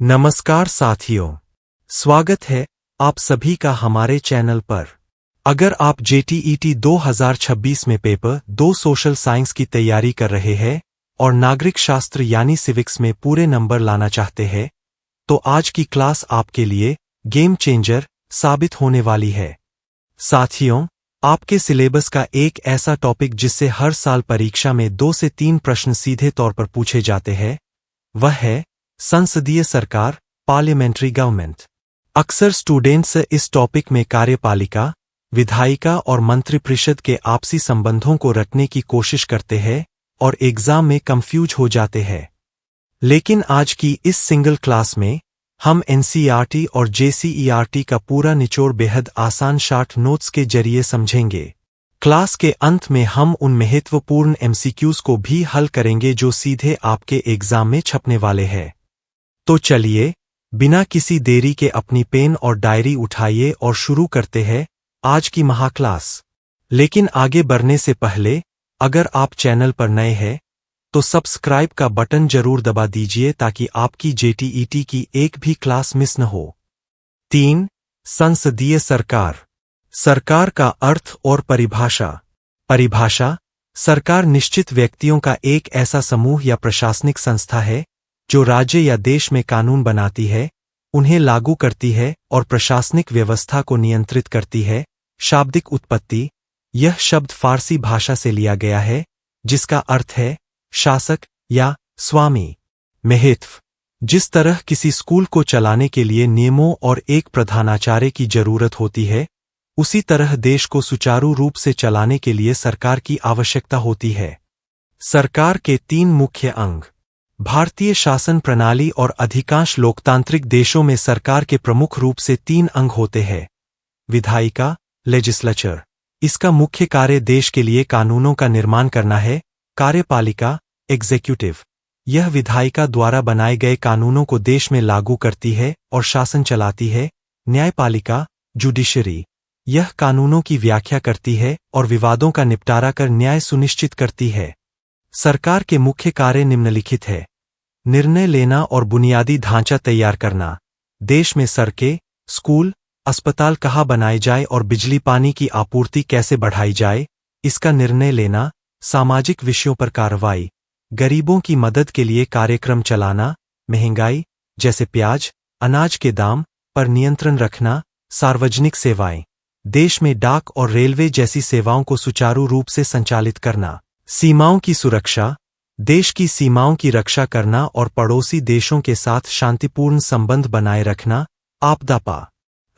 नमस्कार साथियों, स्वागत है आप सभी का हमारे चैनल पर। अगर आप JTET 2026 में पेपर 2 सोशल साइंस की तैयारी कर रहे हैं और नागरिक शास्त्र यानी सिविक्स में पूरे नंबर लाना चाहते हैं, तो आज की क्लास आपके लिए गेम चेंजर साबित होने वाली है। साथियों, आपके सिलेबस का एक ऐसा टॉपिक जिससे हर साल परीक्षा में 2 से 3 प्रश्न सीधे तौर पर पूछे जाते हैं, वह है संसदीय सरकार, पार्लियामेंट्री गवर्नमेंट। अक्सर स्टूडेंट्स इस टॉपिक में कार्यपालिका, विधायिका और मंत्रिपरिषद के आपसी संबंधों को रखने की कोशिश करते हैं और एग्जाम में कंफ्यूज हो जाते हैं। लेकिन आज की इस सिंगल क्लास में हम NCERT और JCERT का पूरा निचोड़ बेहद आसान शॉर्ट नोट्स के जरिए समझेंगे। क्लास के अंत में हम उन महत्वपूर्ण MCQs को भी हल करेंगे जो सीधे आपके एग्जाम में छपने वाले हैं। तो चलिए, बिना किसी देरी के अपनी पेन और डायरी उठाइए और शुरू करते हैं आज की महाक्लास। लेकिन आगे बढ़ने से पहले, अगर आप चैनल पर नए हैं, तो सब्सक्राइब का बटन जरूर दबा दीजिए ताकि आपकी JTET की एक भी क्लास मिस न हो। 3. संसदीय सरकार। सरकार का अर्थ और परिभाषा। परिभाषा: सरकार निश्चित व्यक्तियों का एक ऐसा समूह या प्रशासनिक संस्था है जो राज्य या देश में कानून बनाती है, उन्हें लागू करती है और प्रशासनिक व्यवस्था को नियंत्रित करती है। शाब्दिक उत्पत्ति: यह शब्द फारसी भाषा से लिया गया है, जिसका अर्थ है शासक या स्वामी। महत्व: जिस तरह किसी स्कूल को चलाने के लिए नियमों और एक प्रधानाचार्य की जरूरत होती है, उसी तरह देश को सुचारू रूप से चलाने के लिए सरकार की आवश्यकता होती है। सरकार के 3 मुख्य अंग। भारतीय शासन प्रणाली और अधिकांश लोकतांत्रिक देशों में सरकार के प्रमुख रूप से 3 अंग होते हैं। विधायिका, लेजिस्लेचर, इसका मुख्य कार्य देश के लिए कानूनों का निर्माण करना है। कार्यपालिका, एग्जीक्यूटिव, यह विधायिका द्वारा बनाए गए कानूनों को देश में लागू करती है और शासन चलाती है। न्यायपालिका, जुडिशरी, यह कानूनों की व्याख्या करती है और विवादों का निपटारा कर न्याय सुनिश्चित करती है। सरकार के मुख्य कार्य निम्नलिखित है: निर्णय लेना और बुनियादी ढांचा तैयार करना। देश में सड़कें, स्कूल, अस्पताल कहाँ बनाए जाए और बिजली पानी की आपूर्ति कैसे बढ़ाई जाए, इसका निर्णय लेना। सामाजिक विषयों पर कार्रवाई: गरीबों की मदद के लिए कार्यक्रम चलाना। महंगाई, जैसे प्याज, अनाज के दाम पर नियंत्रण रखना। सार्वजनिक सेवाएं: देश में डाक और रेलवे जैसी सेवाओं को सुचारू रूप से संचालित करना। सीमाओं की सुरक्षा: देश की सीमाओं की रक्षा करना और पड़ोसी देशों के साथ शांतिपूर्ण संबंध बनाए रखना। आपदा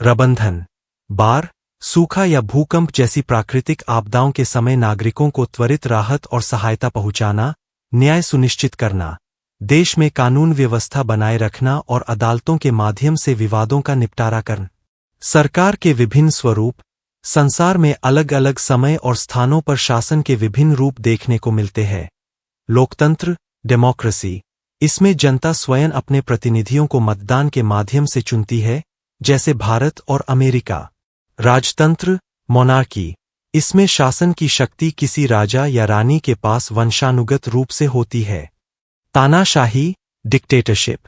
प्रबंधन: बाढ़, सूखा या भूकंप जैसी प्राकृतिक आपदाओं के समय नागरिकों को त्वरित राहत और सहायता पहुंचाना। न्याय सुनिश्चित करना: देश में कानून व्यवस्था बनाए रखना और अदालतों के माध्यम से विवादों का निपटारा करना। सरकार के विभिन्न स्वरूप: संसार में अलग अलग समय और स्थानों पर शासन के विभिन्न रूप देखने को मिलते हैं। लोकतंत्र, डेमोक्रेसी, इसमें जनता स्वयं अपने प्रतिनिधियों को मतदान के माध्यम से चुनती है, जैसे भारत और अमेरिका। राजतंत्र, मोनार्की, इसमें शासन की शक्ति किसी राजा या रानी के पास वंशानुगत रूप से होती है। तानाशाही, डिक्टेटरशिप,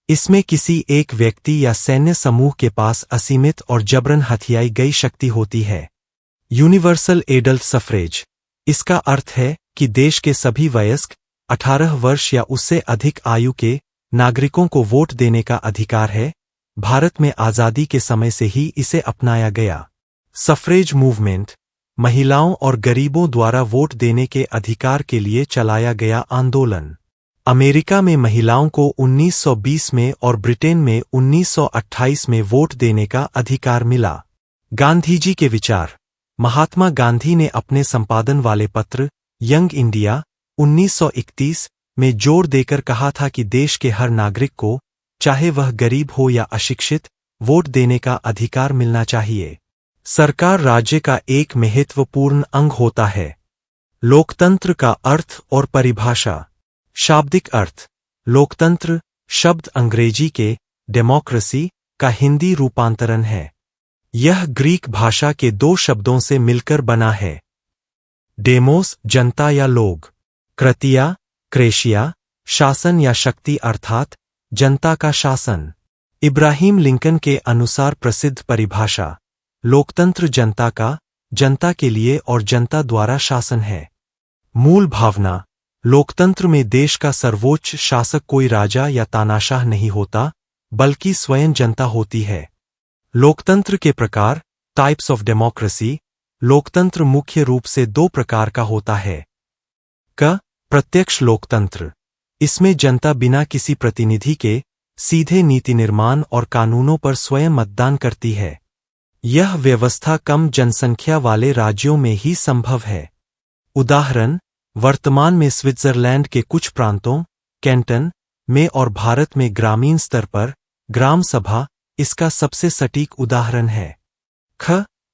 इसमें किसी एक व्यक्ति या सैन्य समूह के पास असीमित और जबरन हथियाई गई शक्ति होती है। यूनिवर्सल एडल्ट सफरेज, इसका अर्थ है कि देश के सभी वयस्क 18 वर्ष या उससे अधिक आयु के नागरिकों को वोट देने का अधिकार है। भारत में आज़ादी के समय से ही इसे अपनाया गया। सफरेज मूवमेंट, महिलाओं और गरीबों द्वारा वोट देने के अधिकार के लिए चलाया गया आंदोलन। अमेरिका में महिलाओं को 1920 में और ब्रिटेन में 1928 में वोट देने का अधिकार मिला। गांधीजी के विचार: महात्मा गांधी ने अपने संपादन वाले पत्र यंग इंडिया 1931 में जोर देकर कहा था कि देश के हर नागरिक को, चाहे वह गरीब हो या अशिक्षित, वोट देने का अधिकार मिलना चाहिए। सरकार राज्य का एक महत्वपूर्ण अंग होता है। लोकतंत्र का अर्थ और परिभाषा। शाब्दिक अर्थ: लोकतंत्र शब्द अंग्रेजी के डेमोक्रेसी का हिंदी रूपांतरण है। यह ग्रीक भाषा के 2 शब्दों से मिलकर बना है। डेमोस, जनता या लोग। कृतिया, क्रेशिया, शासन या शक्ति अर्थात जनता का शासन। इब्राहिम लिंकन के अनुसार प्रसिद्ध परिभाषा, लोकतंत्र जनता के लिए और जनता द्वारा शासन है। मूल भावना, लोकतंत्र में देश का सर्वोच्च शासक कोई राजा या तानाशाह नहीं होता, बल्कि स्वयं जनता होती है। लोकतंत्र के प्रकार, टाइप्स ऑफ डेमोक्रेसी। लोकतंत्र मुख्य रूप से दो प्रकार का होता है। प्रत्यक्ष लोकतंत्र, इसमें जनता बिना किसी प्रतिनिधि के सीधे नीति निर्माण और कानूनों पर स्वयं मतदान करती है। यह व्यवस्था कम जनसंख्या वाले राज्यों में ही संभव है। उदाहरण, वर्तमान में स्विट्जरलैंड के कुछ प्रांतों, कैंटन में और भारत में ग्रामीण स्तर पर ग्राम सभा इसका सबसे सटीक उदाहरण है।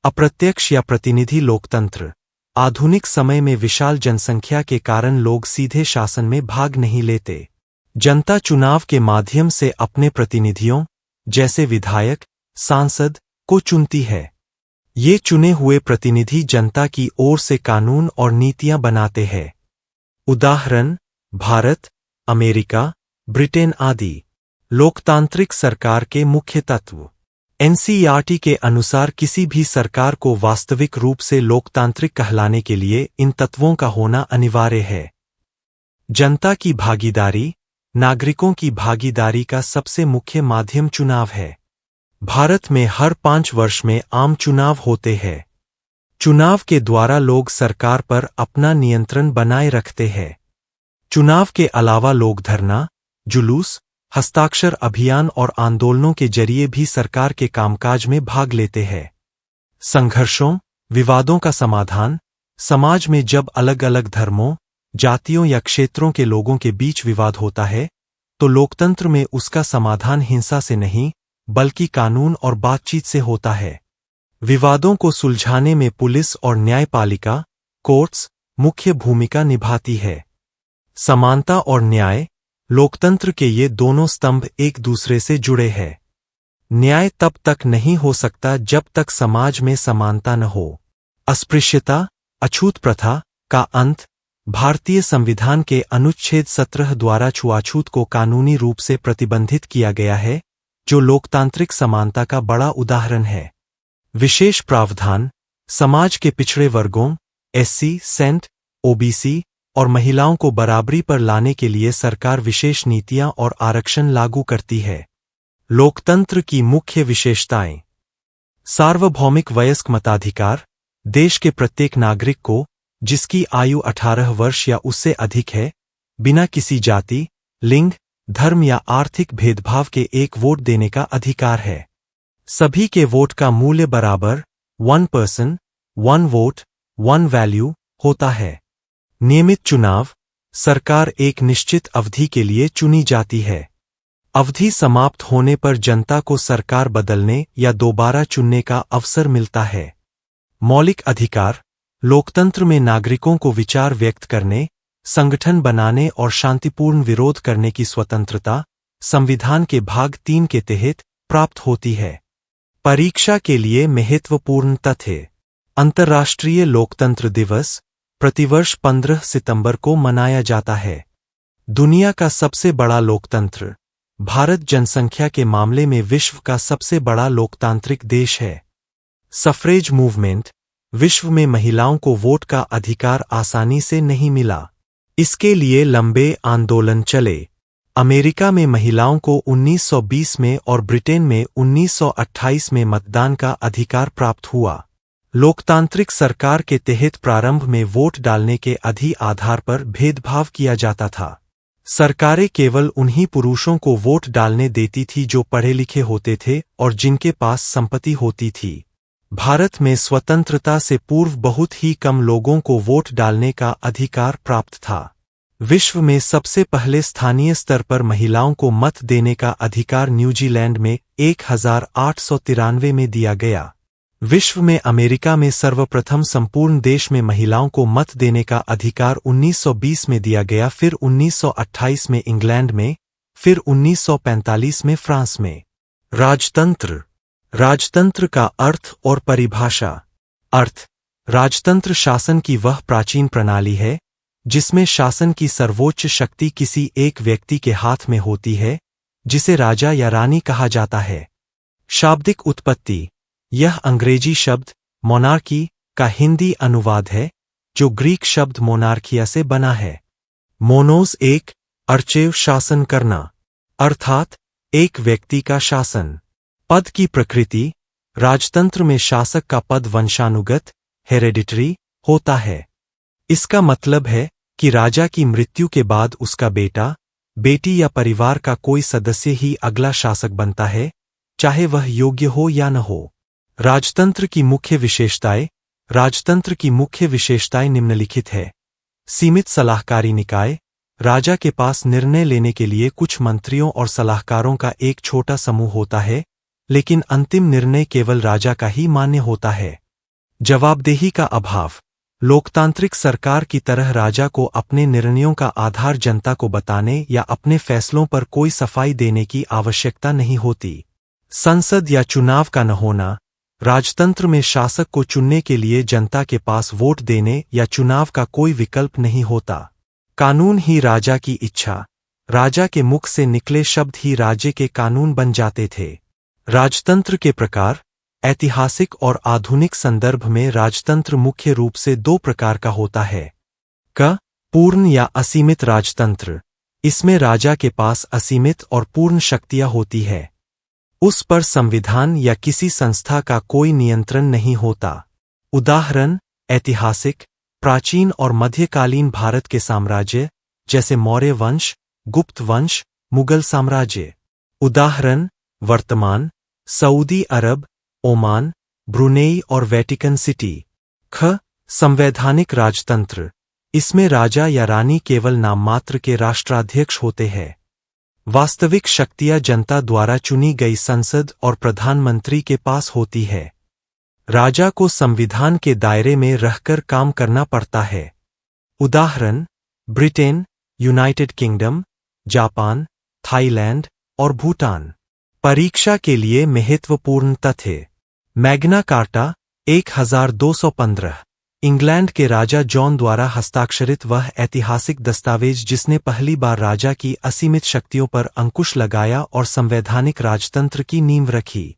अप्रत्यक्ष या प्रतिनिधि लोकतंत्र, आधुनिक समय में विशाल जनसंख्या के कारण लोग सीधे शासन में भाग नहीं लेते। जनता चुनाव के माध्यम से अपने प्रतिनिधियों, जैसे विधायक, सांसद, को चुनती है। ये चुने हुए प्रतिनिधि जनता की ओर से कानून और नीतियां बनाते हैं। उदाहरण, भारत, अमेरिका, ब्रिटेन आदि। लोकतांत्रिक सरकार के मुख्य तत्व। एनसीईआरटी के अनुसार किसी भी सरकार को वास्तविक रूप से लोकतांत्रिक कहलाने के लिए इन तत्वों का होना अनिवार्य है। जनता की भागीदारी, नागरिकों की भागीदारी का सबसे मुख्य माध्यम चुनाव है। भारत में हर 5 वर्ष में आम चुनाव होते हैं। चुनाव के द्वारा लोग सरकार पर अपना नियंत्रण बनाए रखते हैं। चुनाव के अलावा लोग धरना, जुलूस, हस्ताक्षर अभियान और आंदोलनों के जरिए भी सरकार के कामकाज में भाग लेते हैं। संघर्षों, विवादों का समाधान, समाज में जब अलग अलग धर्मों, जातियों या क्षेत्रों के लोगों के बीच विवाद होता है, तो लोकतंत्र में उसका समाधान हिंसा से नहीं, बल्कि कानून और बातचीत से होता है। विवादों को सुलझाने में पुलिस और न्यायपालिका, कोर्ट्स, मुख्य भूमिका निभाती है। समानता और न्याय, लोकतंत्र के ये दोनों स्तंभ एक दूसरे से जुड़े हैं। न्याय तब तक नहीं हो सकता जब तक समाज में समानता न हो। अस्पृश्यता, अछूत प्रथा का अंत, भारतीय संविधान के अनुच्छेद 17 द्वारा छुआछूत को कानूनी रूप से प्रतिबंधित किया गया है, जो लोकतांत्रिक समानता का बड़ा उदाहरण है। विशेष प्रावधान, समाज के पिछड़े वर्गों, एससी, सेंट, ओबीसी और महिलाओं को बराबरी पर लाने के लिए सरकार विशेष नीतियां और आरक्षण लागू करती है। लोकतंत्र की मुख्य विशेषताएं। सार्वभौमिक वयस्क मताधिकार, देश के प्रत्येक नागरिक को, जिसकी आयु 18 वर्ष या उससे अधिक है, बिना किसी जाति, लिंग, धर्म या आर्थिक भेदभाव के एक वोट देने का अधिकार है। सभी के वोट का मूल्य बराबर, 1 पर्सन, 1 वोट, 1 वैल्यू होता है। नियमित चुनाव, सरकार एक निश्चित अवधि के लिए चुनी जाती है। अवधि समाप्त होने पर जनता को सरकार बदलने या दोबारा चुनने का अवसर मिलता है। मौलिक अधिकार, लोकतंत्र में नागरिकों को विचार व्यक्त करने, संगठन बनाने और शांतिपूर्ण विरोध करने की स्वतंत्रता, संविधान के भाग 3 के तहत प्राप्त होती है। परीक्षा के लिए महत्वपूर्ण तथ्य। अंतर्राष्ट्रीय लोकतंत्र दिवस प्रतिवर्ष 15 सितंबर को मनाया जाता है। दुनिया का सबसे बड़ा लोकतंत्र, भारत जनसंख्या के मामले में विश्व का सबसे बड़ा लोकतांत्रिक देश है। सफ्रेज मूवमेंट, विश्व में महिलाओं को वोट का अधिकार आसानी से नहीं मिला। इसके लिए लंबे आंदोलन चले। अमेरिका में महिलाओं को 1920 में और ब्रिटेन में 1928 में मतदान का अधिकार प्राप्त हुआ। लोकतांत्रिक सरकार के तहत प्रारंभ में वोट डालने के आधार पर भेदभाव किया जाता था। सरकारें केवल उन्हीं पुरुषों को वोट डालने देती थी जो पढ़े लिखे होते थे और जिनके पास संपत्ति होती थी। भारत में स्वतंत्रता से पूर्व बहुत ही कम लोगों को वोट डालने का अधिकार प्राप्त था। विश्व में सबसे पहले स्थानीय स्तर पर महिलाओं को मत देने का अधिकार न्यूजीलैंड में 1893 में दिया गया। विश्व में अमेरिका में सर्वप्रथम संपूर्ण देश में महिलाओं को मत देने का अधिकार 1920 में दिया गया, फिर 1928 में इंग्लैंड में, फिर 1945 में फ्रांस में। राजतंत्र। राजतंत्र का अर्थ और परिभाषा। अर्थ, राजतंत्र शासन की वह प्राचीन प्रणाली है जिसमें शासन की सर्वोच्च शक्ति किसी एक व्यक्ति के हाथ में होती है, जिसे राजा या रानी कहा जाता है। शाब्दिक उत्पत्ति: यह अंग्रेजी शब्द मोनार्की का हिंदी अनुवाद है, जो ग्रीक शब्द मोनार्किया से बना है। मोनोस एक, अर्चेव शासन करना, अर्थात एक व्यक्ति का शासन। पद की प्रकृति: राजतंत्र में शासक का पद वंशानुगत हेरेडिटरी होता है। इसका मतलब है कि राजा की मृत्यु के बाद उसका बेटा, बेटी या परिवार का कोई सदस्य ही अगला शासक बनता है, चाहे वह योग्य हो या न हो। राजतंत्र की मुख्य विशेषताएं: राजतंत्र की मुख्य विशेषताएं निम्नलिखित है। सीमित सलाहकारी निकाय: राजा के पास निर्णय लेने के लिए कुछ मंत्रियों और सलाहकारों का एक छोटा समूह होता है, लेकिन अंतिम निर्णय केवल राजा का ही मान्य होता है। जवाबदेही का अभाव: लोकतांत्रिक सरकार की तरह राजा को अपने निर्णयों का आधार जनता को बताने या अपने फैसलों पर कोई सफाई देने की आवश्यकता नहीं होती। संसद या चुनाव का न होना: राजतंत्र में शासक को चुनने के लिए जनता के पास वोट देने या चुनाव का कोई विकल्प नहीं होता। कानून ही राजा की इच्छा: राजा के मुख से निकले शब्द ही राज्य के कानून बन जाते थे। राजतंत्र के प्रकार: ऐतिहासिक और आधुनिक संदर्भ में राजतंत्र मुख्य रूप से दो प्रकार का होता है। क. पूर्ण या असीमित राजतंत्र: इसमें राजा के पास असीमित और पूर्ण शक्तियां होती है। उस पर संविधान या किसी संस्था का कोई नियंत्रण नहीं होता। उदाहरण: ऐतिहासिक, प्राचीन और मध्यकालीन भारत के साम्राज्य, जैसे मौर्य वंश, गुप्त वंश, मुगल साम्राज्य। उदाहरण: वर्तमान, सऊदी अरब, ओमान, ब्रुनेई और वेटिकन सिटी। ख. संवैधानिक राजतंत्र: इसमें राजा या रानी केवल नाममात्र के राष्ट्राध्यक्ष होते हैं। वास्तविक शक्तियां जनता द्वारा चुनी गई संसद और प्रधानमंत्री के पास होती है। राजा को संविधान के दायरे में रहकर काम करना पड़ता है। उदाहरण: Britain, United kingdom, Japan, Thailand और भूटान। परीक्षा के लिए महत्वपूर्ण तथ्य: मैग्ना कार्टा 1215, इंग्लैंड के राजा जॉन द्वारा हस्ताक्षरित वह ऐतिहासिक दस्तावेज जिसने पहली बार राजा की असीमित शक्तियों पर अंकुश लगाया और संवैधानिक राजतंत्र की नींव रखी।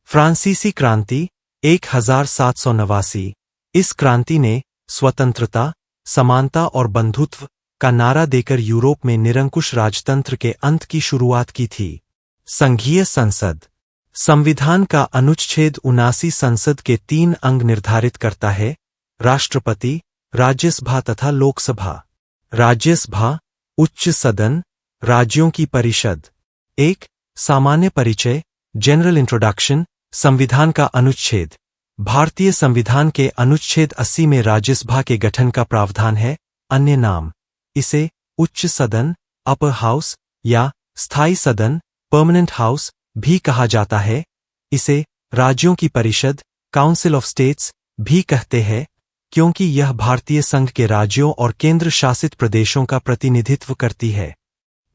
फ्रांसीसी क्रांति 1789, इस क्रांति ने स्वतंत्रता, समानता और बंधुत्व का नारा देकर यूरोप में निरंकुश राजतंत्र के अंत की शुरुआत की थी। संघीय संसद: संविधान का अनुच्छेद 79 संसद के 3 अंग निर्धारित करता है: राष्ट्रपति, राज्यसभा तथा लोकसभा। राज्यसभा, उच्च सदन, राज्यों की परिषद। 1. सामान्य परिचय, जनरल इंट्रोडक्शन। संविधान का अनुच्छेद: भारतीय संविधान के अनुच्छेद 80 में राज्यसभा के गठन का प्रावधान है। अन्य नाम: इसे उच्च सदन, अपर हाउस या स्थायी सदन, परमानेंट हाउस भी कहा जाता है। इसे राज्यों की परिषद, काउंसिल ऑफ स्टेट्स भी कहते हैं, क्योंकि यह भारतीय संघ के राज्यों और केंद्र शासित प्रदेशों का प्रतिनिधित्व करती है।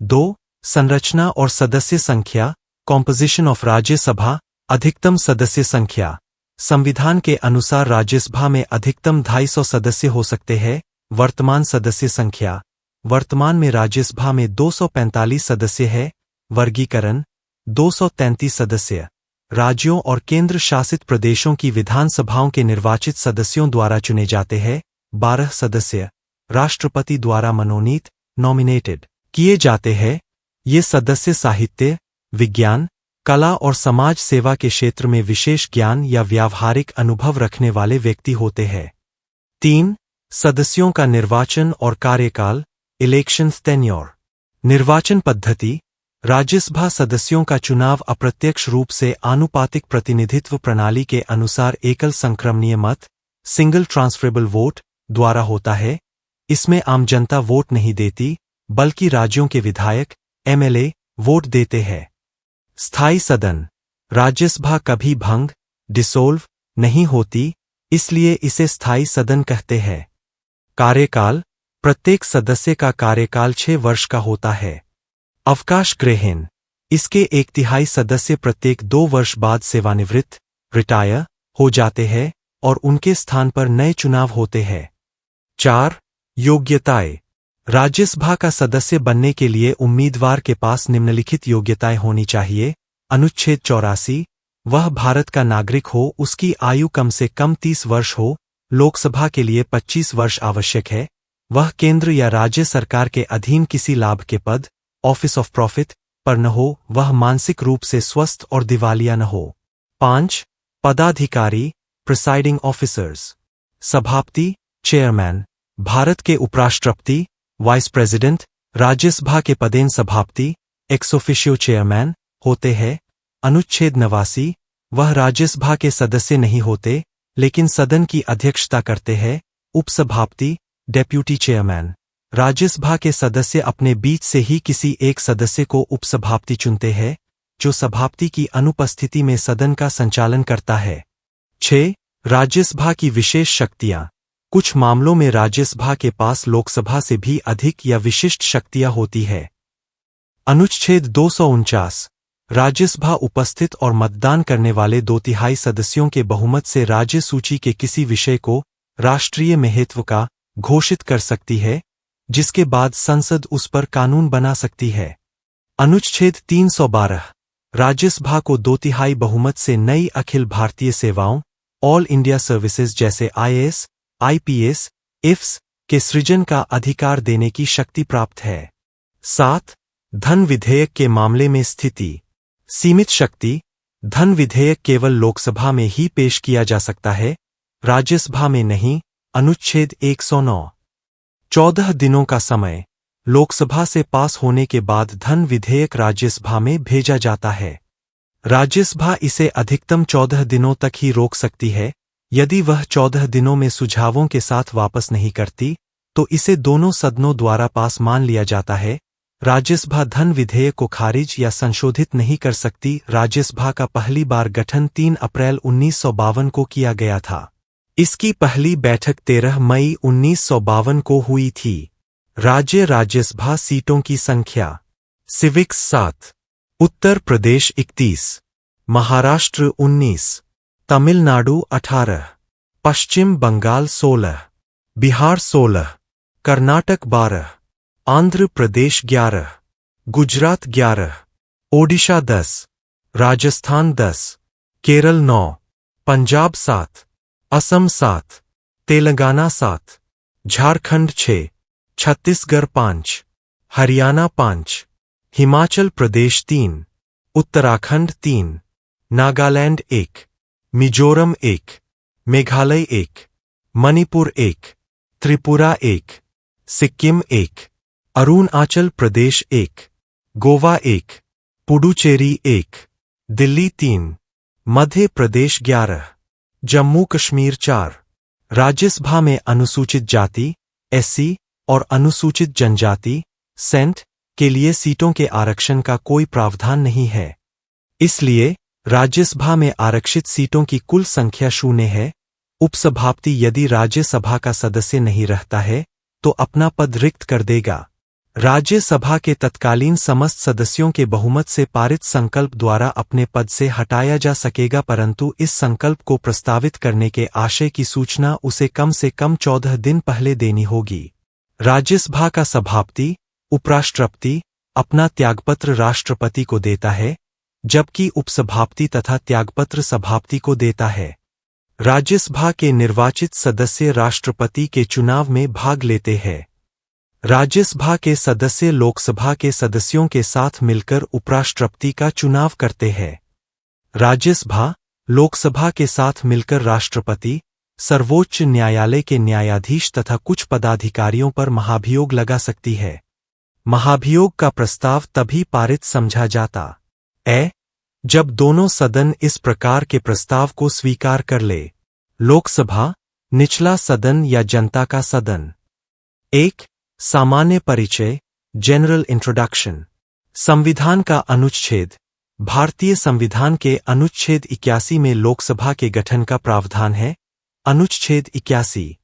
2. संरचना और सदस्य संख्या, कॉम्पोजिशन ऑफ राज्यसभा। अधिकतम सदस्य संख्या: संविधान के अनुसार राज्यसभा में अधिकतम 250 सदस्य हो सकते हैं। वर्तमान सदस्य संख्या: वर्तमान में राज्यसभा में 245 सदस्य है। वर्गीकरण: 233 सदस्य राज्यों और केंद्र शासित प्रदेशों की विधानसभाओं के निर्वाचित सदस्यों द्वारा चुने जाते हैं। 12 सदस्य राष्ट्रपति द्वारा मनोनीत नॉमिनेटेड किए जाते हैं। ये सदस्य साहित्य, विज्ञान, कला और समाज सेवा के क्षेत्र में विशेष ज्ञान या व्यावहारिक अनुभव रखने वाले व्यक्ति होते हैं। 3. सदस्यों का निर्वाचन और कार्यकाल, इलेक्शन टेन्योर। निर्वाचन पद्धति: राज्यसभा सदस्यों का चुनाव अप्रत्यक्ष रूप से आनुपातिक प्रतिनिधित्व प्रणाली के अनुसार एकल संक्रमणीय मत, सिंगल ट्रांसफरेबल वोट द्वारा होता है। इसमें आम जनता वोट नहीं देती, बल्कि राज्यों के विधायक, एमएलए वोट देते हैं। स्थायी सदन: राज्यसभा कभी भंग, डिसोल्व नहीं होती, इसलिए इसे स्थायी सदन कहते हैं। कार्यकाल: प्रत्येक सदस्य का कार्यकाल 6 वर्ष का होता है। अवकाश ग्रहण: इसके 1/3 सदस्य प्रत्येक 2 वर्ष बाद सेवानिवृत्त, रिटायर हो जाते हैं और उनके स्थान पर नए चुनाव होते हैं। 4. योग्यताएं: राज्यसभा का सदस्य बनने के लिए उम्मीदवार के पास निम्नलिखित योग्यताएं होनी चाहिए। अनुच्छेद 84, वह भारत का नागरिक हो, उसकी आयु कम से कम 30 वर्ष हो, लोकसभा के लिए 25 वर्ष आवश्यक है, वह केंद्र या राज्य सरकार के अधीन किसी लाभ के पद, ऑफिस ऑफ प्रॉफिट, पर न हो, वह मानसिक रूप से स्वस्थ और दिवालिया न हो। 5. पदाधिकारी, प्रिसाइडिंग ऑफिसर्स, सभापति, चेयरमैन, भारत के उपराष्ट्रपति, वाइस प्रेसिडेंट, राज्यसभा के पदेन सभापति, एक्स ऑफिशियो चेयरमैन होते हैं। अनुच्छेद 89, वह राज्यसभा के सदस्य नहीं होते, लेकिन सदन की अध्यक्षता करते हैं। उपसभापति, डेप्यूटी चेयरमैन, राज्यसभा के सदस्य अपने बीच से ही किसी एक सदस्य को उपसभापति चुनते हैं, जो सभापति की अनुपस्थिति में सदन का संचालन करता है। 6. राज्यसभा की विशेष शक्तियां, कुछ मामलों में राज्यसभा के पास लोकसभा से भी अधिक या विशिष्ट शक्तियां होती है। अनुच्छेद 249, राज्यसभा उपस्थित और मतदान करने वाले 2/3 सदस्यों के बहुमत से राज्य सूची के किसी विषय को राष्ट्रीय महत्व का घोषित कर सकती है, जिसके बाद संसद उस पर कानून बना सकती है। अनुच्छेद 312, राज्यसभा को 2/3 बहुमत से नई अखिल भारतीय सेवाओं, ऑल इंडिया सर्विसेज जैसे IAS, IPS, IFS के सृजन का अधिकार देने की शक्ति प्राप्त है। 7. धन विधेयक के मामले में स्थिति, सीमित शक्ति, धन विधेयक केवल लोकसभा में ही पेश किया जा सकता है, राज्यसभा में नहीं। अनुच्छेद 109, 14 दिनों का समय, लोकसभा से पास होने के बाद धन विधेयक राज्यसभा में भेजा जाता है। राज्यसभा इसे अधिकतम 14 दिनों तक ही रोक सकती है। यदि वह 14 दिनों में सुझावों के साथ वापस नहीं करती, तो इसे दोनों सदनों द्वारा पास मान लिया जाता है। राज्यसभा धन विधेयक को खारिज या संशोधित नहीं कर सकती। राज्यसभा का पहली बार गठन 3 अप्रैल 1952 को किया गया था। इसकी पहली बैठक 13 मई 1952 को हुई थी। राज्यसभा सीटों की संख्या, सिविक्स 7, उत्तर प्रदेश 31, महाराष्ट्र 19, तमिलनाडु 18, पश्चिम बंगाल 16, बिहार 16, कर्नाटक 12, आंध्र प्रदेश 11, गुजरात 11, ओडिशा 10, राजस्थान 10, केरल 9, पंजाब 7, असम 7, तेलंगाना 7, झारखंड 6, छत्तीसगढ़ 5, हरियाणा 5, हिमाचल प्रदेश 3, उत्तराखंड 3, नागालैंड 1, मिजोरम 1, मेघालय 1, मणिपुर 1, त्रिपुरा 1, सिक्किम 1, अरुणाचल प्रदेश 1, गोवा 1, पुडुचेरी 1, दिल्ली 3, मध्य प्रदेश 11, जम्मू कश्मीर 4। राज्यसभा में अनुसूचित जाति SC और अनुसूचित जनजाति सेंट के लिए सीटों के आरक्षण का कोई प्रावधान नहीं है। इसलिए राज्यसभा में आरक्षित सीटों की कुल संख्या 0 है। उपसभापति यदि राज्यसभा का सदस्य नहीं रहता है, तो अपना पद रिक्त कर देगा। राज्यसभा के तत्कालीन समस्त सदस्यों के बहुमत से पारित संकल्प द्वारा अपने पद से हटाया जा सकेगा, परंतु इस संकल्प को प्रस्तावित करने के आशय की सूचना उसे कम से कम 14 दिन पहले देनी होगी। राज्यसभा का सभापति, उपराष्ट्रपति अपना त्यागपत्र राष्ट्रपति को देता है, जबकि उपसभापति तथा त्यागपत्र सभापति को देता है। राज्यसभा के निर्वाचित सदस्य राष्ट्रपति के चुनाव में भाग लेते हैं। राज्यसभा के सदस्य लोकसभा के सदस्यों के साथ मिलकर उपराष्ट्रपति का चुनाव करते हैं। राज्यसभा लोकसभा के साथ मिलकर राष्ट्रपति, सर्वोच्च न्यायालय के न्यायाधीश तथा कुछ पदाधिकारियों पर महाभियोग लगा सकती है। महाभियोग का प्रस्ताव तभी पारित समझा जाता है जब दोनों सदन इस प्रकार के प्रस्ताव को स्वीकार कर ले। लोकसभा, निचला सदन या जनता का सदन। 1. सामान्य परिचय, जनरल इंट्रोडक्शन। संविधान का अनुच्छेद। भारतीय संविधान के अनुच्छेद 81 में लोकसभा के गठन का प्रावधान है। अनुच्छेद 81।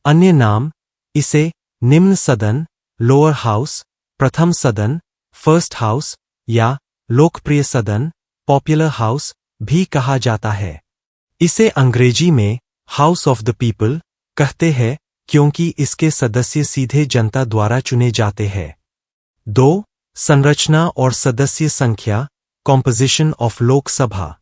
अन्य नाम, इसे निम्न सदन, लोअर हाउस, प्रथम सदन, फर्स्ट हाउस या लोकप्रिय सदन, पॉपुलर हाउस भी कहा जाता है। इसे अंग्रेजी में हाउस ऑफ द पीपल कहते हैं, क्योंकि इसके सदस्य सीधे जनता द्वारा चुने जाते हैं। 2. संरचना और सदस्य संख्या, कॉम्पोजिशन ऑफ लोकसभा।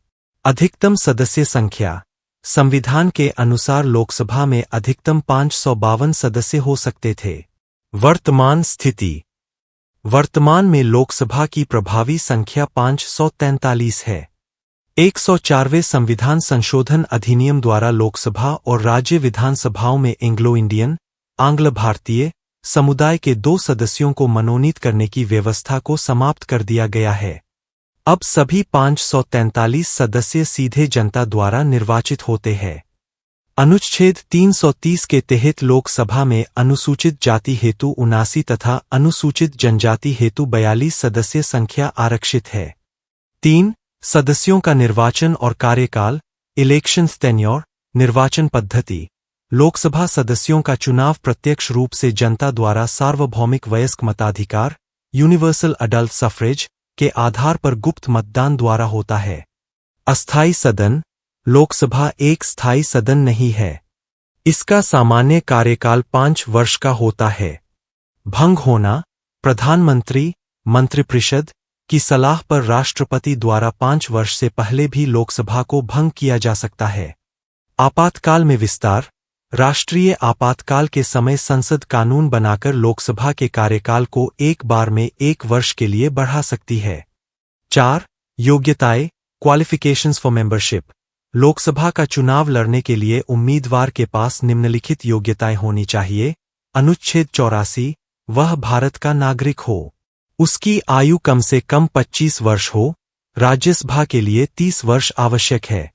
अधिकतम सदस्य संख्या। संविधान के अनुसार लोकसभा में अधिकतम 552 सदस्य हो सकते थे। वर्तमान स्थिति। वर्तमान में लोकसभा की प्रभावी संख्या 543 है। 104वें संविधान संशोधन अधिनियम द्वारा लोकसभा और राज्य विधानसभाओं में एंग्लो इंडियन, आंग्ल भारतीय समुदाय के 2 सदस्यों को मनोनीत करने की व्यवस्था को समाप्त कर दिया गया है। अब सभी 543 सदस्य सीधे जनता द्वारा निर्वाचित होते हैं। अनुच्छेद 330 के तहत लोकसभा में अनुसूचित जाति हेतु 79 तथा अनुसूचित जनजाति हेतु 42 सदस्य संख्या आरक्षित है। 3. सदस्यों का निर्वाचन और कार्यकाल, इलेक्शंस टेन्योर, निर्वाचन पद्धति। लोकसभा सदस्यों का चुनाव प्रत्यक्ष रूप से जनता द्वारा सार्वभौमिक वयस्क मताधिकार, यूनिवर्सल अडल्ट सफ्रेज के आधार पर गुप्त मतदान द्वारा होता है। अस्थायी सदन। लोकसभा एक स्थायी सदन नहीं है। इसका सामान्य कार्यकाल 5 वर्ष का होता है। भंग होना। प्रधानमंत्री, मंत्रिपरिषद की सलाह पर राष्ट्रपति द्वारा 5 वर्ष से पहले भी लोकसभा को भंग किया जा सकता है। आपातकाल में विस्तार। राष्ट्रीय आपातकाल के समय संसद कानून बनाकर लोकसभा के कार्यकाल को एक बार में 1 वर्ष के लिए बढ़ा सकती है। 4. योग्यताएं, क्वालिफिकेशंस फॉर मेंबरशिप। लोकसभा का चुनाव लड़ने के लिए उम्मीदवार के पास निम्नलिखित योग्यताएं होनी चाहिए। अनुच्छेद 84, वह भारत का नागरिक हो। उसकी आयु कम से कम 25 वर्ष हो। राज्यसभा के लिए 30 वर्ष आवश्यक है।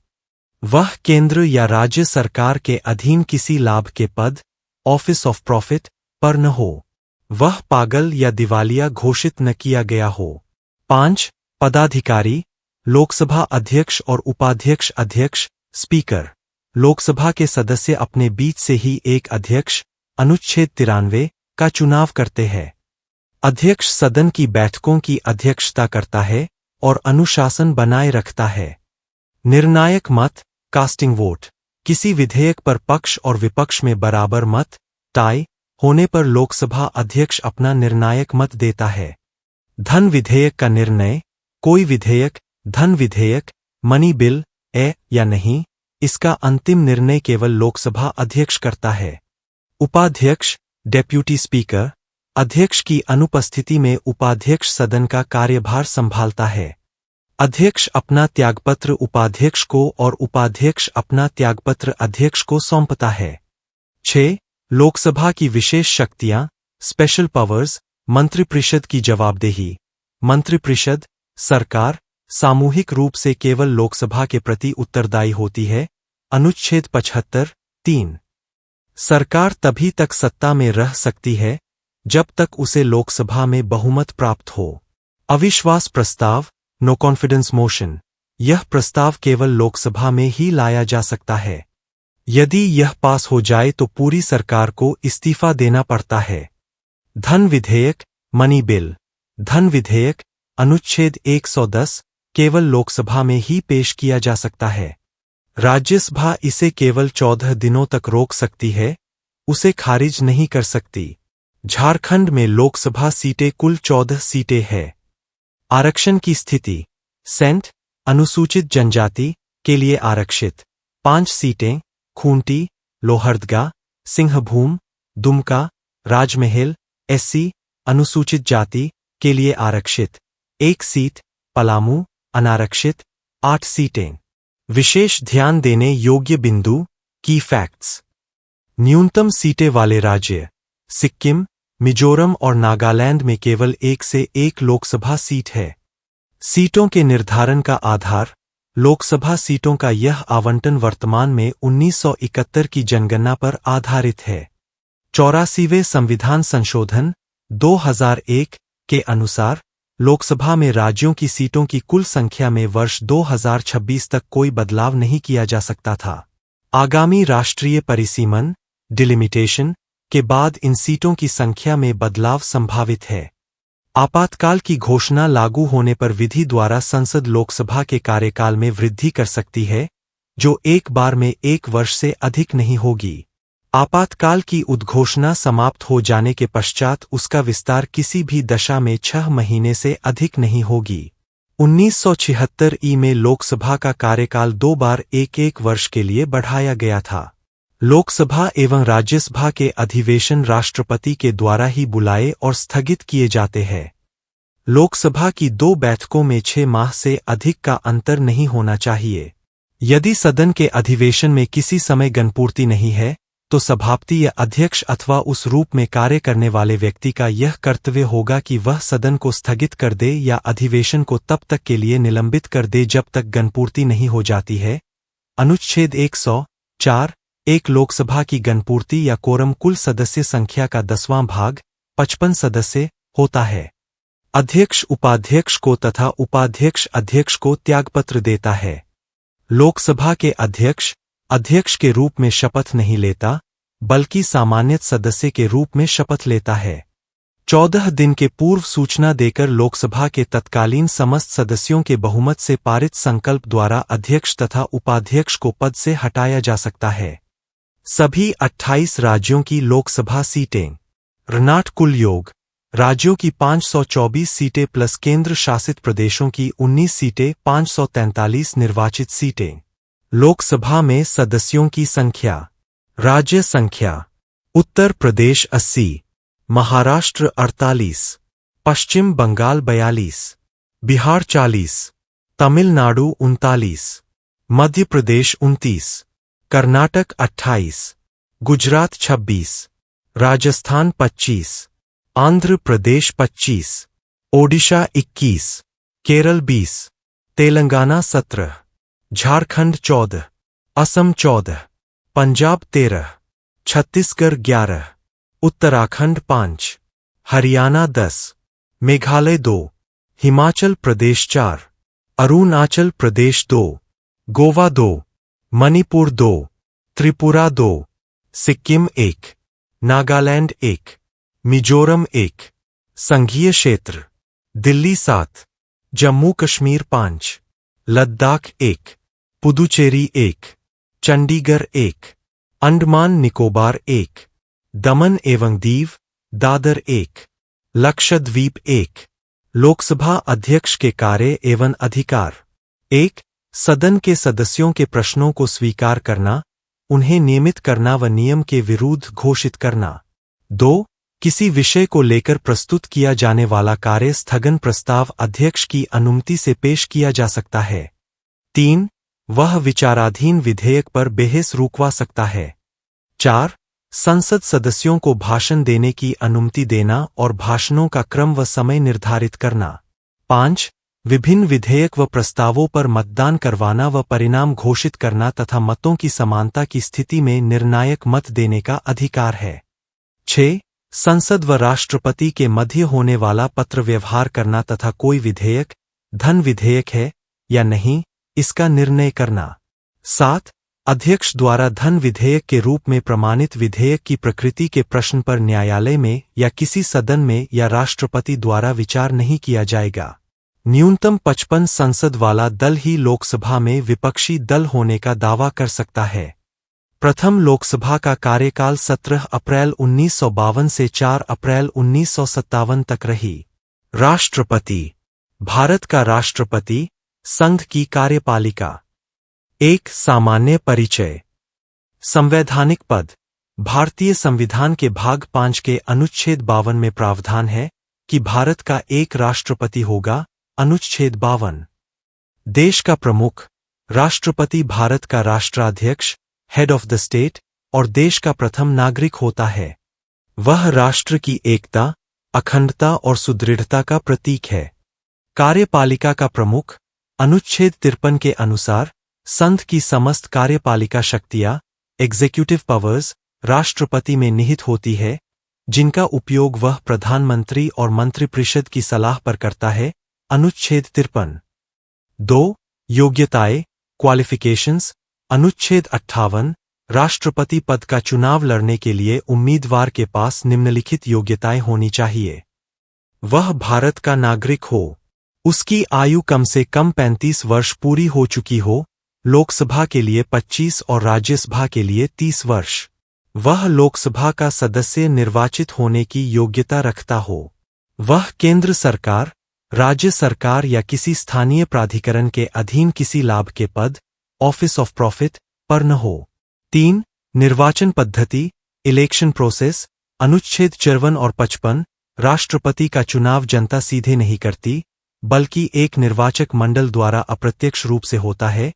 वह केंद्र या राज्य सरकार के अधीन किसी लाभ के पद, ऑफिस ऑफ प्रॉफिट, पर न हो। वह पागल या दिवालिया घोषित न किया गया हो। 5. पदाधिकारी, लोकसभा अध्यक्ष और उपाध्यक्ष अध्यक्ष, स्पीकर। लोकसभा के सदस्य अपने बीच से ही एक अध्यक्ष, अनुच्छेद 93, का चुनाव करते हैं। अध्यक्ष सदन की बैठकों की अध्यक्षता करता है और अनुशासन बनाए रखता है। निर्णायक मत, कास्टिंग वोट। किसी विधेयक पर पक्ष और विपक्ष में बराबर मत, टाई, होने पर लोकसभा अध्यक्ष अपना निर्णायक मत देता है। धन विधेयक का निर्णय। कोई विधेयक, धन विधेयक, मनी बिल, या नहीं, इसका अंतिम निर्णय केवल लोकसभा अध्यक्ष करता है। उपाध्यक्ष, डेप्यूटी स्पीकर। अध्यक्ष की अनुपस्थिति में उपाध्यक्ष सदन का कार्यभार संभालता है। अध्यक्ष अपना त्यागपत्र उपाध्यक्ष को और उपाध्यक्ष अपना त्यागपत्र अध्यक्ष को सौंपता है। 6. लोकसभा की विशेष शक्तियां, स्पेशल पावर्स। मंत्रिपरिषद की जवाबदेही। मंत्रिपरिषद, सरकार, सामूहिक रूप से केवल लोकसभा के प्रति उत्तरदायी होती है। अनुच्छेद 75, 3. सरकार तभी तक सत्ता में रह सकती है जब तक उसे लोकसभा में बहुमत प्राप्त हो। अविश्वास प्रस्ताव, नो कॉन्फिडेंस मोशन। यह प्रस्ताव केवल लोकसभा में ही लाया जा सकता है। यदि यह पास हो जाए तो पूरी सरकार को इस्तीफा देना पड़ता है। धन विधेयक, मनी बिल। धन विधेयक, अनुच्छेद 110, केवल लोकसभा में ही पेश किया जा सकता है। राज्यसभा इसे केवल 14 दिनों तक रोक सकती है, उसे खारिज नहीं कर सकती। झारखंड में लोकसभा सीटें कुल 14 सीटें हैं। आरक्षण की स्थिति। सेंट, अनुसूचित जनजाति के लिए आरक्षित 5 सीटें, खूंटी, लोहरदगा, सिंहभूम, दुमका, राजमहल, एससी, अनुसूचित जाति के लिए आरक्षित 1 सीट, पलामू, अनारक्षित 8 सीटें। विशेष ध्यान देने योग्य बिंदु, की फैक्ट्स। न्यूनतम सीटें वाले राज्य, सिक्किम, मिजोरम और नागालैंड में केवल 1 से 1 लोकसभा सीट है। सीटों के निर्धारण का आधार, लोकसभा सीटों का यह आवंटन वर्तमान में 1971 की जनगणना पर आधारित है। 84वें संविधान संशोधन 2001 के अनुसार लोकसभा में राज्यों की सीटों की कुल संख्या में वर्ष 2026 तक कोई बदलाव नहीं किया जा सकता था। आगामी राष्ट्रीय परिसीमन, डिलिमिटेशन, के बाद इन सीटों की संख्या में बदलाव संभावित है। आपातकाल की घोषणा लागू होने पर विधि द्वारा संसद लोकसभा के कार्यकाल में वृद्धि कर सकती है, जो एक बार में 1 वर्ष से अधिक नहीं होगी। आपातकाल की उद्घोषणा समाप्त हो जाने के पश्चात उसका विस्तार किसी भी दशा में 6 महीने से अधिक नहीं होगी। 1976 में लोकसभा का कार्यकाल 2 बार एक वर्ष के लिए बढ़ाया गया था। लोकसभा एवं राज्यसभा के अधिवेशन राष्ट्रपति के द्वारा ही बुलाए और स्थगित किए जाते हैं। लोकसभा की 2 बैठकों में 6 माह से अधिक का अंतर नहीं होना चाहिए। यदि सदन के अधिवेशन में किसी समय गणपूर्ति नहीं है, तो सभापति या अध्यक्ष अथवा उस रूप में कार्य करने वाले व्यक्ति का यह कर्तव्य होगा कि वह सदन को स्थगित कर दे या अधिवेशन को तब तक के लिए निलंबित कर दे जब तक गणपूर्ति नहीं हो जाती है। अनुच्छेद 104 एक लोकसभा की गणपूर्ति या कोरम कुल सदस्य संख्या का 10वां भाग 55 सदस्य होता है। अध्यक्ष उपाध्यक्ष को तथा उपाध्यक्ष अध्यक्ष को त्यागपत्र देता है। लोकसभा के अध्यक्ष के रूप में शपथ नहीं लेता, बल्कि सामान्य सदस्य के रूप में शपथ लेता है। 14 दिन के पूर्व सूचना देकर लोकसभा के तत्कालीन समस्त सदस्यों के बहुमत से पारित संकल्प द्वारा अध्यक्ष तथा उपाध्यक्ष को पद से हटाया जा सकता है। सभी 28 राज्यों की लोकसभा सीटें ऋणाट कुल योग राज्यों की 524 सीटें प्लस केंद्र शासित प्रदेशों की 19 सीटें 543 निर्वाचित सीटें। लोकसभा में सदस्यों की संख्या। राज्य संख्या: उत्तर प्रदेश 80, महाराष्ट्र 48, पश्चिम बंगाल 42, बिहार 40, तमिलनाडु 39, मध्य प्रदेश 29, कर्नाटक 28, गुजरात 26, राजस्थान 25, आंध्र प्रदेश 25, ओडिशा 21, केरल 20, तेलंगाना 17, झारखंड 14, असम 14, पंजाब 13, छत्तीसगढ़ 11, उत्तराखंड 5, हरियाणा 10, मेघालय 2, हिमाचल प्रदेश 4, अरुणाचल प्रदेश 2, गोवा 2, मणिपुर 2, त्रिपुरा 2, सिक्किम 1, नागालैंड 1, मिजोरम 1, संघीय क्षेत्र दिल्ली 7, जम्मू कश्मीर 5, लद्दाख 1, पुदुचेरी 1, चंडीगढ़ 1, अंडमान निकोबार 1, दमन एवं दीव दादर 1, लक्षद्वीप 1। लोकसभा अध्यक्ष के कार्य एवं अधिकार: 1. सदन के सदस्यों के प्रश्नों को स्वीकार करना, उन्हें नियमित करना व नियम के विरुद्ध घोषित करना। 2. किसी विषय को लेकर प्रस्तुत किया जाने वाला कार्य स्थगन प्रस्ताव अध्यक्ष की अनुमति से पेश किया जा सकता है। 3. वह विचाराधीन विधेयक पर बहस रुकवा सकता है। 4. संसद सदस्यों को भाषण देने की अनुमति देना और भाषणों का क्रम व समय निर्धारित करना। 5. विभिन्न विधेयक व प्रस्तावों पर मतदान करवाना व परिणाम घोषित करना तथा मतों की समानता की स्थिति में निर्णायक मत देने का अधिकार है। 6. संसद व राष्ट्रपति के मध्य होने वाला पत्र व्यवहार करना तथा कोई विधेयक धन विधेयक है या नहीं, इसका निर्णय करना। 7. अध्यक्ष द्वारा धन विधेयक के रूप में प्रमाणित विधेयक की प्रकृति के प्रश्न पर न्यायालय में या किसी सदन में या राष्ट्रपति द्वारा विचार नहीं किया जाएगा। न्यूनतम 55 संसद वाला दल ही लोकसभा में विपक्षी दल होने का दावा कर सकता है। प्रथम लोकसभा का कार्यकाल 17 अप्रैल 1952 से 4 अप्रैल 1957 तक रही। राष्ट्रपति: भारत का राष्ट्रपति, संघ की कार्यपालिका। 1. सामान्य परिचय। संवैधानिक पद। भारतीय संविधान के भाग 5 के अनुच्छेद 52 में प्रावधान है कि भारत का एक राष्ट्रपति होगा। अनुच्छेद 52। देश का प्रमुख राष्ट्रपति भारत का राष्ट्राध्यक्ष हेड ऑफ द स्टेट और देश का प्रथम नागरिक होता है। वह राष्ट्र की एकता, अखंडता और सुदृढ़ता का प्रतीक है। कार्यपालिका का प्रमुख अनुच्छेद 53 के अनुसार संघ की समस्त कार्यपालिका शक्तियां एग्जीक्यूटिव पावर्स राष्ट्रपति में निहित होती है, जिनका उपयोग वह प्रधानमंत्री और मंत्रिपरिषद की सलाह पर करता है। अनुच्छेद 53। 2. योग्यताएं क्वालिफिकेशंस। अनुच्छेद 58 राष्ट्रपति पद का चुनाव लड़ने के लिए उम्मीदवार के पास निम्नलिखित योग्यताएं होनी चाहिए। वह भारत का नागरिक हो, उसकी आयु कम से कम 35 वर्ष पूरी हो चुकी हो, लोकसभा के लिए 25 और राज्यसभा के लिए 30 वर्ष। वह लोकसभा का सदस्य निर्वाचित होने की योग्यता रखता हो। वह केंद्र सरकार, राज्य सरकार या किसी स्थानीय प्राधिकरण के अधीन किसी लाभ के पद, ऑफिस ऑफ प्रॉफिट, पर न हो। 3. निर्वाचन पद्धति, इलेक्शन प्रोसेस। अनुच्छेद 54 और 55, राष्ट्रपति का चुनाव जनता सीधे नहीं करती, बल्कि एक निर्वाचक मंडल द्वारा अप्रत्यक्ष रूप से होता है।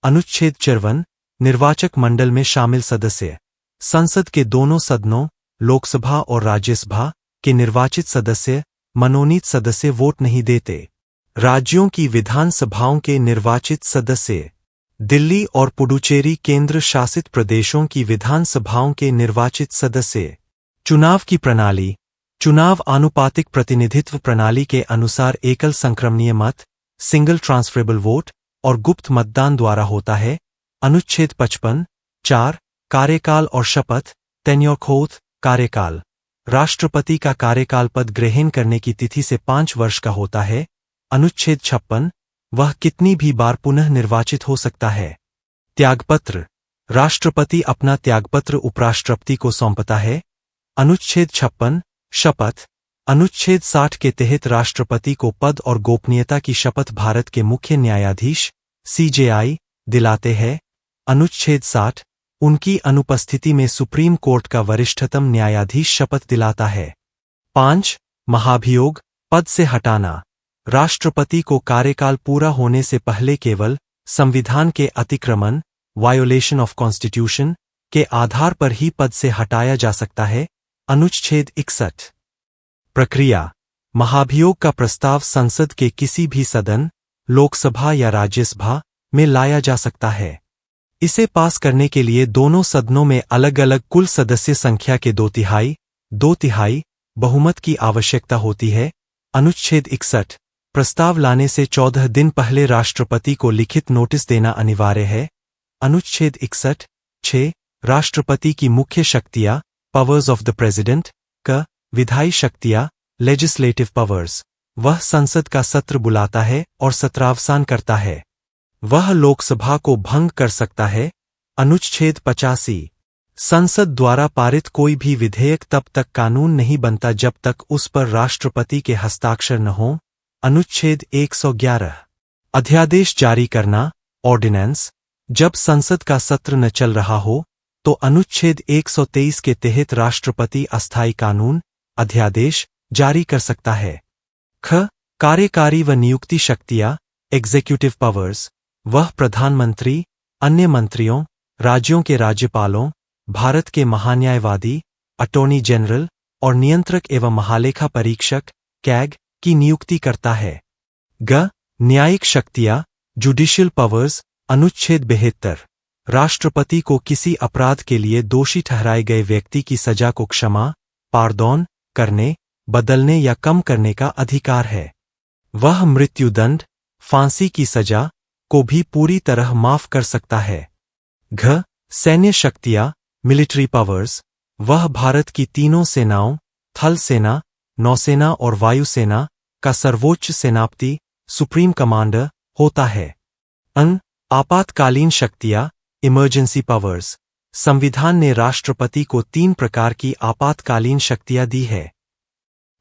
अनुच्छेद 54, निर्वाचक मंडल में शामिल सदस्य संसद के दोनों सदनों, लोकसभा और राज्यसभा के निर्वाचित सदस्य, मनोनीत सदस्य वोट नहीं देते। राज्यों की विधानसभाओं के निर्वाचित सदस्य, दिल्ली और पुडुचेरी केंद्र शासित प्रदेशों की विधानसभाओं के निर्वाचित सदस्य। चुनाव की प्रणाली, चुनाव आनुपातिक प्रतिनिधित्व प्रणाली के अनुसार एकल संक्रमणीय मत, सिंगल ट्रांसफरेबल वोट और गुप्त मतदान द्वारा होता है। अनुच्छेद 55, 4, कार्यकाल और शपथ, टेन्योर ओथ, कार्यकाल। राष्ट्रपति का कार्यकाल पद ग्रहण करने की तिथि से 5 वर्ष का होता है। अनुच्छेद 56, वह कितनी भी बार पुनः निर्वाचित हो सकता है। त्यागपत्र, राष्ट्रपति अपना त्यागपत्र उपराष्ट्रपति को सौंपता है। अनुच्छेद 56, शपथ। अनुच्छेद 60 के तहत राष्ट्रपति को पद और गोपनीयता की शपथ भारत के मुख्य न्यायाधीश CJI दिलाते हैं। अनुच्छेद 60, उनकी अनुपस्थिति में सुप्रीम कोर्ट का वरिष्ठतम न्यायाधीश शपथ दिलाता है। 5. महाभियोग, पद से हटाना। राष्ट्रपति को कार्यकाल पूरा होने से पहले केवल संविधान के अतिक्रमण, वायोलेशन ऑफ कॉन्स्टिट्यूशन, के आधार पर ही पद से हटाया जा सकता है। अनुच्छेद 61। प्रक्रिया, महाभियोग का प्रस्ताव संसद के किसी भी सदन, लोकसभा या राज्यसभा में लाया जा सकता है। इसे पास करने के लिए दोनों सदनों में अलग अलग कुल सदस्य संख्या के 2/3 बहुमत की आवश्यकता होती है। अनुच्छेद 61, प्रस्ताव लाने से 14 दिन पहले राष्ट्रपति को लिखित नोटिस देना अनिवार्य है। अनुच्छेद 61(6), राष्ट्रपति की मुख्य शक्तियां, पावर्स ऑफ द प्रेसिडेंट, क विधायी शक्तियां, लेजिस्लेटिव पावर्स। वह संसद का सत्र बुलाता है और सत्रावसान करता है। वह लोकसभा को भंग कर सकता है। अनुच्छेद 85, संसद द्वारा पारित कोई भी विधेयक तब तक कानून नहीं बनता जब तक उस पर राष्ट्रपति के हस्ताक्षर न हो। अनुच्छेद 111, अध्यादेश जारी करना, ऑर्डिनेंस। जब संसद का सत्र न चल रहा हो तो अनुच्छेद 123 के तहत राष्ट्रपति अस्थायी कानून, अध्यादेश जारी कर सकता है। ख कार्यकारी व नियुक्ति शक्तियां, एग्जीक्यूटिव पावर्स। वह प्रधानमंत्री, अन्य मंत्रियों, राज्यों के राज्यपालों, भारत के महान्यायवादी, अटॉर्नी जनरल और नियंत्रक एवं महालेखा परीक्षक, कैग, की नियुक्ति करता है। ग न्यायिक शक्तियां, जुडिशियल पावर्स। अनुच्छेद 72, राष्ट्रपति को किसी अपराध के लिए दोषी ठहराए गए व्यक्ति की सजा को क्षमा, पार्दोन करने, बदलने या कम करने का अधिकार है। वह मृत्युदंड, फांसी की सजा को भी पूरी तरह माफ कर सकता है। घ सैन्य शक्तियां, मिलिट्री पावर्स। वह भारत की तीनों सेनाओं, थल सेना, नौसेना और वायुसेना का सर्वोच्च सेनापति, सुप्रीम कमांडर होता है। अं आपातकालीन शक्तियां, इमरजेंसी पावर्स। संविधान ने राष्ट्रपति को 3 प्रकार की आपातकालीन शक्तियां दी है।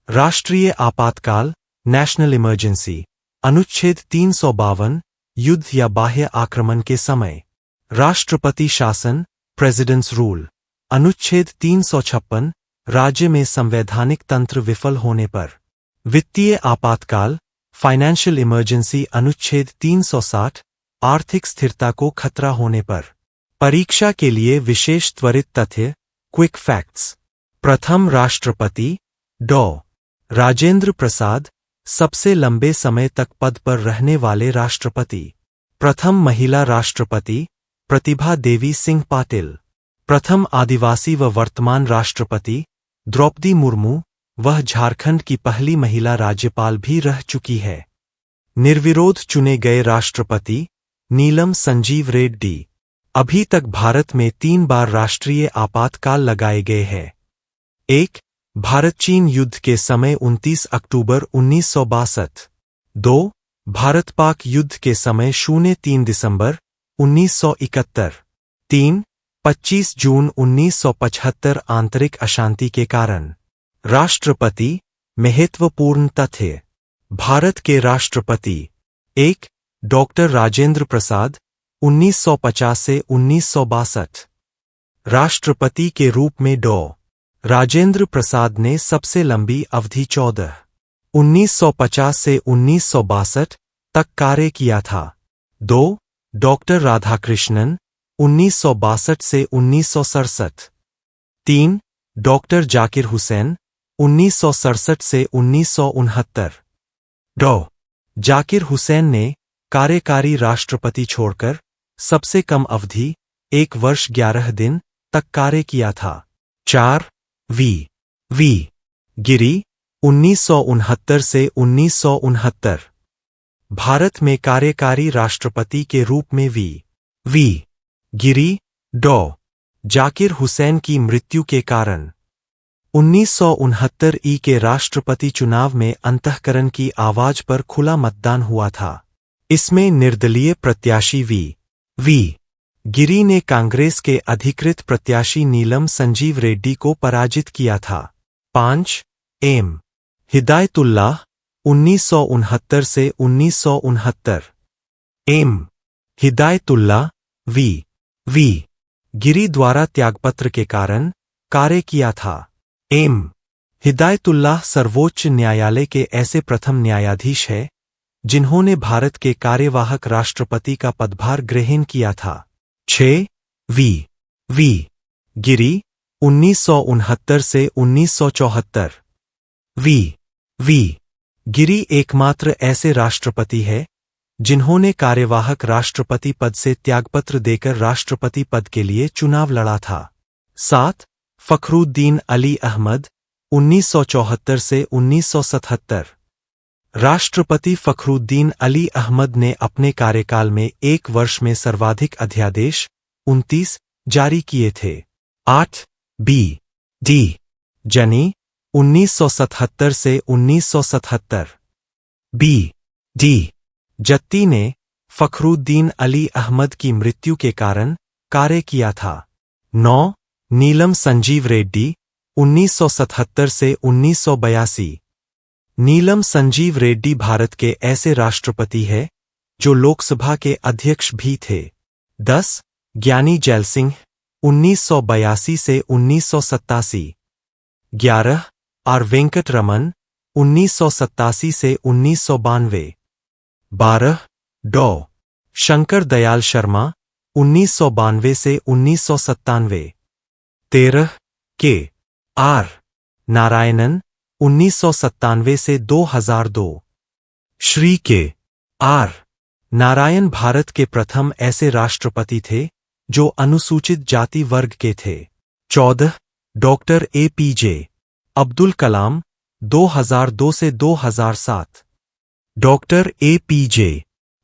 राष्ट्रीय आपातकाल, नेशनल इमरजेंसी। अनुच्छेद 352, युद्ध या बाह्य आक्रमण के समय। राष्ट्रपति शासन, प्रेसिडेंट्स रूल। अनुच्छेद 356, राज्य में संवैधानिक तंत्र विफल होने पर। वित्तीय आपातकाल, फाइनेंशियल इमरजेंसी। अनुच्छेद 360, आर्थिक स्थिरता को खतरा होने पर। परीक्षा के लिए विशेष त्वरित तथ्य, क्विक फैक्ट्स। प्रथम राष्ट्रपति डॉ. राजेंद्र प्रसाद, सबसे लंबे समय तक पद पर रहने वाले राष्ट्रपति। प्रथम महिला राष्ट्रपति, प्रतिभा देवी सिंह पाटिल। प्रथम आदिवासी व वर्तमान राष्ट्रपति, द्रौपदी मुर्मू। वह झारखंड की पहली महिला राज्यपाल भी रह चुकी है। निर्विरोध चुने गए राष्ट्रपति, नीलम संजीव रेड्डी। अभी तक भारत में 3 बार राष्ट्रीय आपातकाल लगाए गए हैं। 1. भारत चीन युद्ध के समय 29 अक्टूबर 1962। 2. भारत पाक युद्ध के समय 03 दिसंबर 1971। 3. 25 जून 1975 आंतरिक अशांति के कारण। राष्ट्रपति महत्वपूर्ण तथ्य। भारत के राष्ट्रपति 1. डॉक्टर राजेंद्र प्रसाद 1950 से 1962। राष्ट्रपति के रूप में डॉ. राजेंद्र प्रसाद ने सबसे लंबी अवधि 1950 से 1962 तक कार्य किया था। 2. डॉक्टर राधाकृष्णन 1962 से 1967। 3. डॉक्टर जाकिर हुसैन 1967 से 1969। डॉ. जाकिर हुसैन ने कार्यकारी राष्ट्रपति छोड़कर सबसे कम अवधि 1 वर्ष 11 दिन तक कार्य किया था। 4. वी. गिरी 1969 से 1969। भारत में कार्यकारी राष्ट्रपति के रूप में वी. गिरी डॉ. जाकिर हुसैन की मृत्यु के कारण 1969 के राष्ट्रपति चुनाव में अंतःकरण की आवाज पर खुला मतदान हुआ था। इसमें निर्दलीय प्रत्याशी वी. गिरी ने कांग्रेस के अधिकृत प्रत्याशी नीलम संजीव रेड्डी को पराजित किया था। 5. एम. हिदायतुल्लाह 1969 से 1969। एम. हिदायतुल्लाह वी. गिरी द्वारा त्यागपत्र के कारण कार्य किया था। एम. हिदायतुल्लाह सर्वोच्च न्यायालय के ऐसे प्रथम न्यायाधीश हैं जिन्होंने भारत के कार्यवाहक राष्ट्रपति का पदभार ग्रहण किया था। 6. वी. गिरी 1969 से 1974। वी. गिरी एकमात्र ऐसे राष्ट्रपति है जिन्होंने कार्यवाहक राष्ट्रपति पद से त्यागपत्र देकर राष्ट्रपति पद के लिए चुनाव लड़ा था। 7. फखरुद्दीन अली अहमद 1974 से 1977। राष्ट्रपति फखरुद्दीन अली अहमद ने अपने कार्यकाल में 1 वर्ष में सर्वाधिक अध्यादेश 29 जारी किए थे। 8. डी. जनी 1977 से 1977। डी. जत्ती ने फखरुद्दीन अली अहमद की मृत्यु के कारण कार्य किया था। 9. नीलम संजीव रेड्डी 1977 से 1982। नीलम संजीव रेड्डी भारत के ऐसे राष्ट्रपति हैं जो लोकसभा के अध्यक्ष भी थे। 10. ज्ञानी जैल सिंह 1982 से 1987। 11. आर वेंकट रमन 1987 से 1992। 12. डॉ. शंकर दयाल शर्मा 1992 से 1997। 13. के. आर. नारायणन 1997 से 2002। श्री के. आर. नारायण भारत के प्रथम ऐसे राष्ट्रपति थे जो अनुसूचित जाति वर्ग के थे। 14. डॉक्टर APJ अब्दुल कलाम 2002 से 2007। डॉक्टर APJ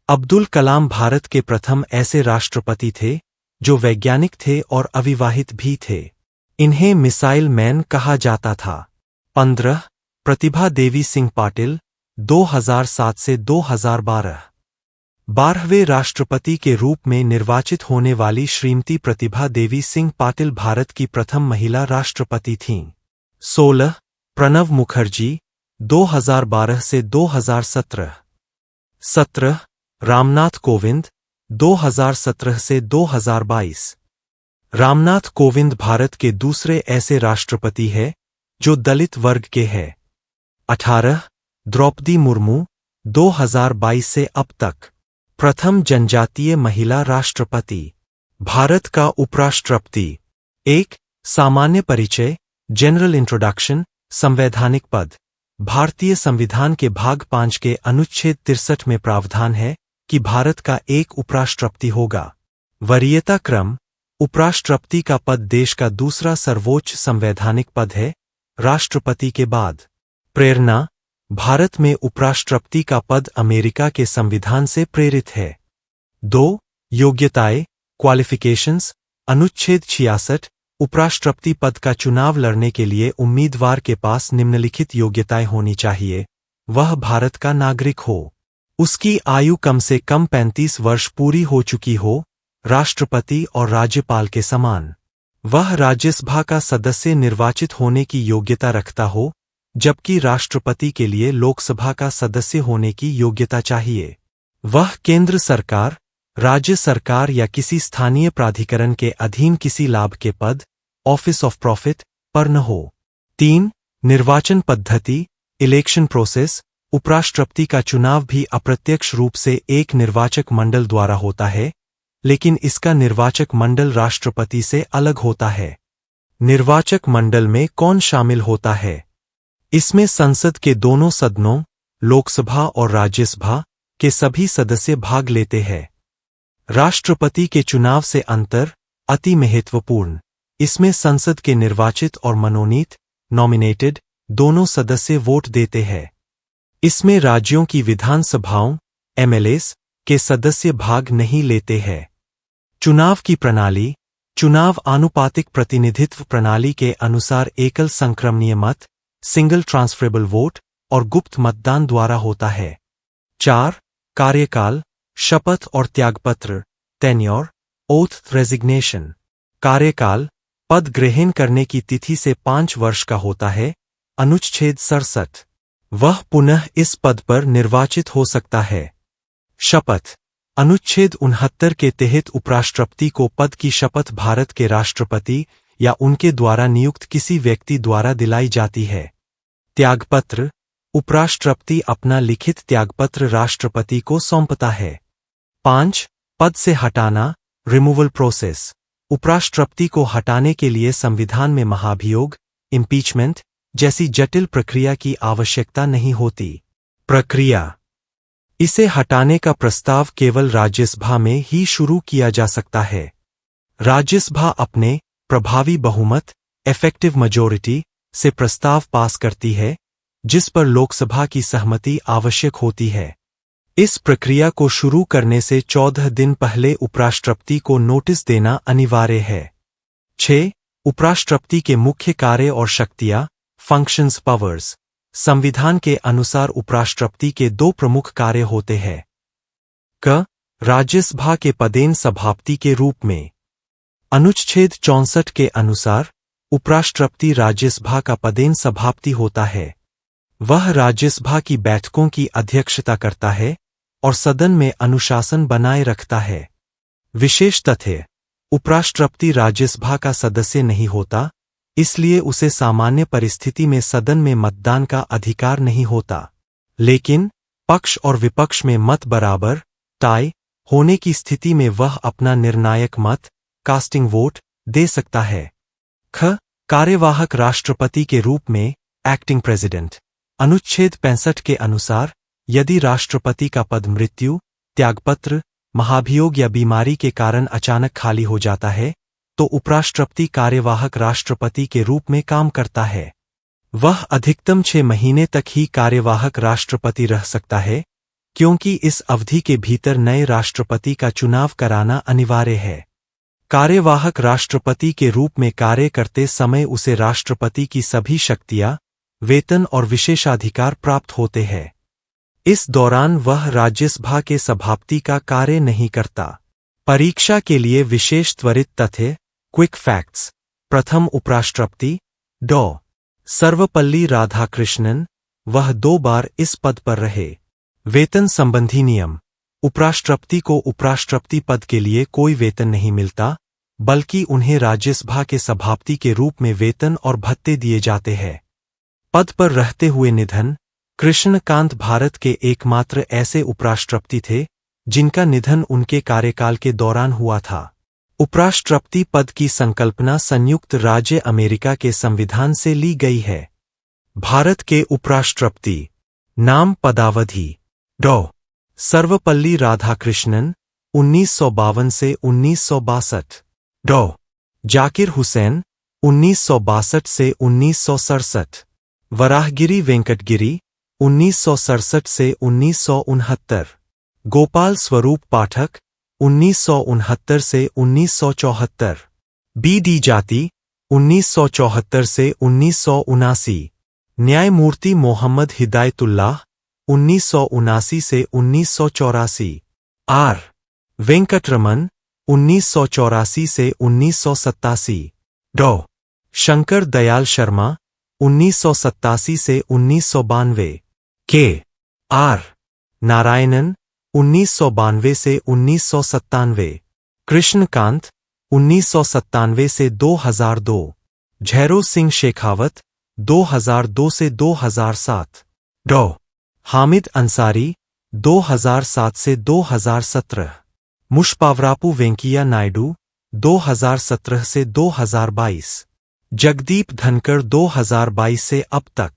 अब्दुल कलाम भारत के प्रथम ऐसे राष्ट्रपति थे जो वैज्ञानिक थे और अविवाहित भी थे। इन्हें मिसाइल मैन कहा जाता था। 15. प्रतिभा देवी सिंह पाटिल 2007 से 2012। 12वें राष्ट्रपति के रूप में निर्वाचित होने वाली श्रीमती प्रतिभा देवी सिंह पाटिल भारत की प्रथम महिला राष्ट्रपति थीं। 16. प्रणब मुखर्जी 2012 से 2017। 17. रामनाथ कोविंद 2017 से 2022। रामनाथ कोविंद भारत के दूसरे ऐसे राष्ट्रपति हैं जो दलित वर्ग के हैं। 18. द्रौपदी मुर्मू 2022 से अब तक प्रथम जनजातीय महिला राष्ट्रपति। भारत का उपराष्ट्रपति। 1. सामान्य परिचय जनरल इंट्रोडक्शन। संवैधानिक पद। भारतीय संविधान के भाग 5 के अनुच्छेद 63 में प्रावधान है कि भारत का एक उपराष्ट्रपति होगा। वरीयता क्रम। उपराष्ट्रपति का पद देश का दूसरा सर्वोच्च संवैधानिक पद है राष्ट्रपति के बाद। प्रेरणा। भारत में उपराष्ट्रपति का पद अमेरिका के संविधान से प्रेरित है। 2. योग्यताएं क्वालिफिकेशंस। अनुच्छेद 66। उपराष्ट्रपति पद का चुनाव लड़ने के लिए उम्मीदवार के पास निम्नलिखित योग्यताएं होनी चाहिए। वह भारत का नागरिक हो, उसकी आयु कम से कम 35 वर्ष पूरी हो चुकी हो, राष्ट्रपति और राज्यपाल के समान। वह राज्यसभा का सदस्य निर्वाचित होने की योग्यता रखता हो, जबकि राष्ट्रपति के लिए लोकसभा का सदस्य होने की योग्यता चाहिए। वह केंद्र सरकार, राज्य सरकार या किसी स्थानीय प्राधिकरण के अधीन किसी लाभ के पद, ऑफिस ऑफ प्रॉफिट, पर न हो। 3. निर्वाचन पद्धति, इलेक्शन प्रोसेस। उपराष्ट्रपति का चुनाव भी अप्रत्यक्ष रूप से एक निर्वाचक मंडल द्वारा होता है, लेकिन इसका निर्वाचक मंडल राष्ट्रपति से अलग होता है। निर्वाचक मंडल में कौन शामिल होता है? इसमें संसद के दोनों सदनों, लोकसभा और राज्यसभा, के सभी सदस्य भाग लेते हैं। राष्ट्रपति के चुनाव से अंतर अति महत्वपूर्ण। इसमें संसद के निर्वाचित और मनोनीत, नॉमिनेटेड, दोनों सदस्य वोट देते हैं। इसमें राज्यों की विधानसभाओं, एमएलएस, के सदस्य भाग नहीं लेते हैं। चुनाव की प्रणाली, चुनाव आनुपातिक प्रतिनिधित्व प्रणाली के अनुसार एकल संक्रमणीय मत, सिंगल ट्रांसफरेबल वोट और गुप्त मतदान द्वारा होता है। 4. कार्यकाल, शपथ और त्यागपत्र, टेन्योर, ओथ रेजिग्नेशन। कार्यकाल, पद ग्रहण करने की तिथि से 5 वर्ष का होता है। अनुच्छेद 67। वह पुनः इस पद पर निर्वाचित हो सकता है। शपथ, अनुच्छेद 69 के तहत उपराष्ट्रपति को पद की शपथ भारत के राष्ट्रपति या उनके द्वारा नियुक्त किसी व्यक्ति द्वारा दिलाई जाती है। त्यागपत्र, उपराष्ट्रपति अपना लिखित त्यागपत्र राष्ट्रपति को सौंपता है। 5. पद से हटाना, रिमूवल प्रोसेस। उपराष्ट्रपति को हटाने के लिए संविधान में महाभियोग, इम्पीचमेंट जैसी जटिल प्रक्रिया की आवश्यकता नहीं होती। प्रक्रिया, इसे हटाने का प्रस्ताव केवल राज्यसभा में ही शुरू किया जा सकता है। राज्यसभा अपने प्रभावी बहुमत, इफेक्टिव मेजॉरिटी, से प्रस्ताव पास करती है, जिस पर लोकसभा की सहमति आवश्यक होती है। इस प्रक्रिया को शुरू करने से 14 दिन पहले उपराष्ट्रपति को नोटिस देना अनिवार्य है। 6. उपराष्ट्रपति के मुख्य कार्य और शक्तियां, फंक्शंस पावर्स। संविधान के अनुसार उपराष्ट्रपति के 2 प्रमुख कार्य होते हैं। क. राज्यसभा के पदेन सभापति के रूप में। अनुच्छेद 64 के अनुसार उपराष्ट्रपति राज्यसभा का पदेन सभापति होता है। वह राज्यसभा की बैठकों की अध्यक्षता करता है और सदन में अनुशासन बनाए रखता है। विशेष तथ्य, उपराष्ट्रपति राज्यसभा का सदस्य नहीं होता, इसलिए उसे सामान्य परिस्थिति में सदन में मतदान का अधिकार नहीं होता। लेकिन पक्ष और विपक्ष में मत बराबर, टाई, होने की स्थिति में वह अपना निर्णायक मत, कास्टिंग वोट, दे सकता है। ख. कार्यवाहक राष्ट्रपति के रूप में, एक्टिंग प्रेसिडेंट। अनुच्छेद 65 के अनुसार यदि राष्ट्रपति का पद मृत्यु, त्यागपत्र, महाभियोग या बीमारी के कारण अचानक खाली हो जाता है, तो उपराष्ट्रपति कार्यवाहक राष्ट्रपति के रूप में काम करता है। वह अधिकतम 6 महीने तक ही कार्यवाहक राष्ट्रपति रह सकता है, क्योंकि इस अवधि के भीतर नए राष्ट्रपति का चुनाव कराना अनिवार्य है। कार्यवाहक राष्ट्रपति के रूप में कार्य करते समय उसे राष्ट्रपति की सभी शक्तियां, वेतन और विशेषाधिकार प्राप्त होते हैं। इस दौरान वह राज्यसभा के सभापति का कार्य नहीं करता। परीक्षा के लिए विशेष त्वरित तथ्य, क्विक फैक्ट्स। प्रथम उपराष्ट्रपति डॉ. सर्वपल्ली राधाकृष्णन, वह 2 बार इस पद पर रहे। वेतन संबंधी नियम, उपराष्ट्रपति को उपराष्ट्रपति पद के लिए कोई वेतन नहीं मिलता, बल्कि उन्हें राज्यसभा के सभापति के रूप में वेतन और भत्ते दिए जाते हैं। पद पर रहते हुए निधन, कृष्णकांत भारत के एकमात्र ऐसे उपराष्ट्रपति थे जिनका निधन उनके कार्यकाल के दौरान हुआ था। उपराष्ट्रपति पद की संकल्पना संयुक्त राज्य अमेरिका के संविधान से ली गई है। भारत के उपराष्ट्रपति नाम पदावधि डॉ. सर्वपल्ली राधाकृष्णन 1952 से 1962, डॉ. जाकिर हुसैन 1962 से 1967, वराहगिरी वेंकटगिरी 1967 से 1969, गोपाल स्वरूप पाठक 1969 से 1974, बी.डी. जाति 1974 से 1979, न्यायमूर्ति मोहम्मद हिदायतुल्लाह 1979 से 1984, आर. वेंकटरमन 1984 से 1987। डॉ. शंकर दयाल शर्मा 1987 से 1992। के. आर. नारायणन 1992 से 1997। कृष्णकांत 1997 से 2002। झैरो सिंह शेखावत 2002 से 2007। डॉ. हामिद अंसारी 2007 से 2017। मुशपावरापू वेंकैया नायडू 2017 से 2022। जगदीप धनखड़ 2022 से अब तक।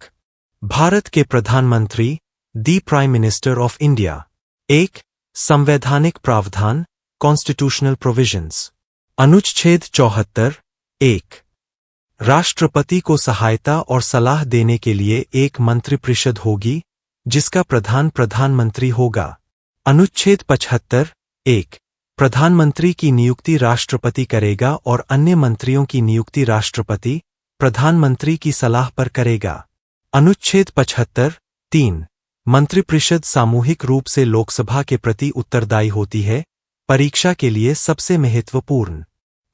भारत के प्रधानमंत्री दी प्राइम मिनिस्टर ऑफ इंडिया। 1. संवैधानिक प्रावधान कॉन्स्टिट्यूशनल प्रोविजंस। अनुच्छेद 74। 1. राष्ट्रपति को सहायता और सलाह देने के लिए एक मंत्रिपरिषद होगी जिसका प्रधान प्रधानमंत्री होगा। अनुच्छेद 75। 1. प्रधानमंत्री की नियुक्ति राष्ट्रपति करेगा और अन्य मंत्रियों की नियुक्ति राष्ट्रपति प्रधानमंत्री की सलाह पर करेगा। अनुच्छेद 75। 3. मंत्रिपरिषद सामूहिक रूप से लोकसभा के प्रति उत्तरदायी होती है, परीक्षा के लिए सबसे महत्वपूर्ण।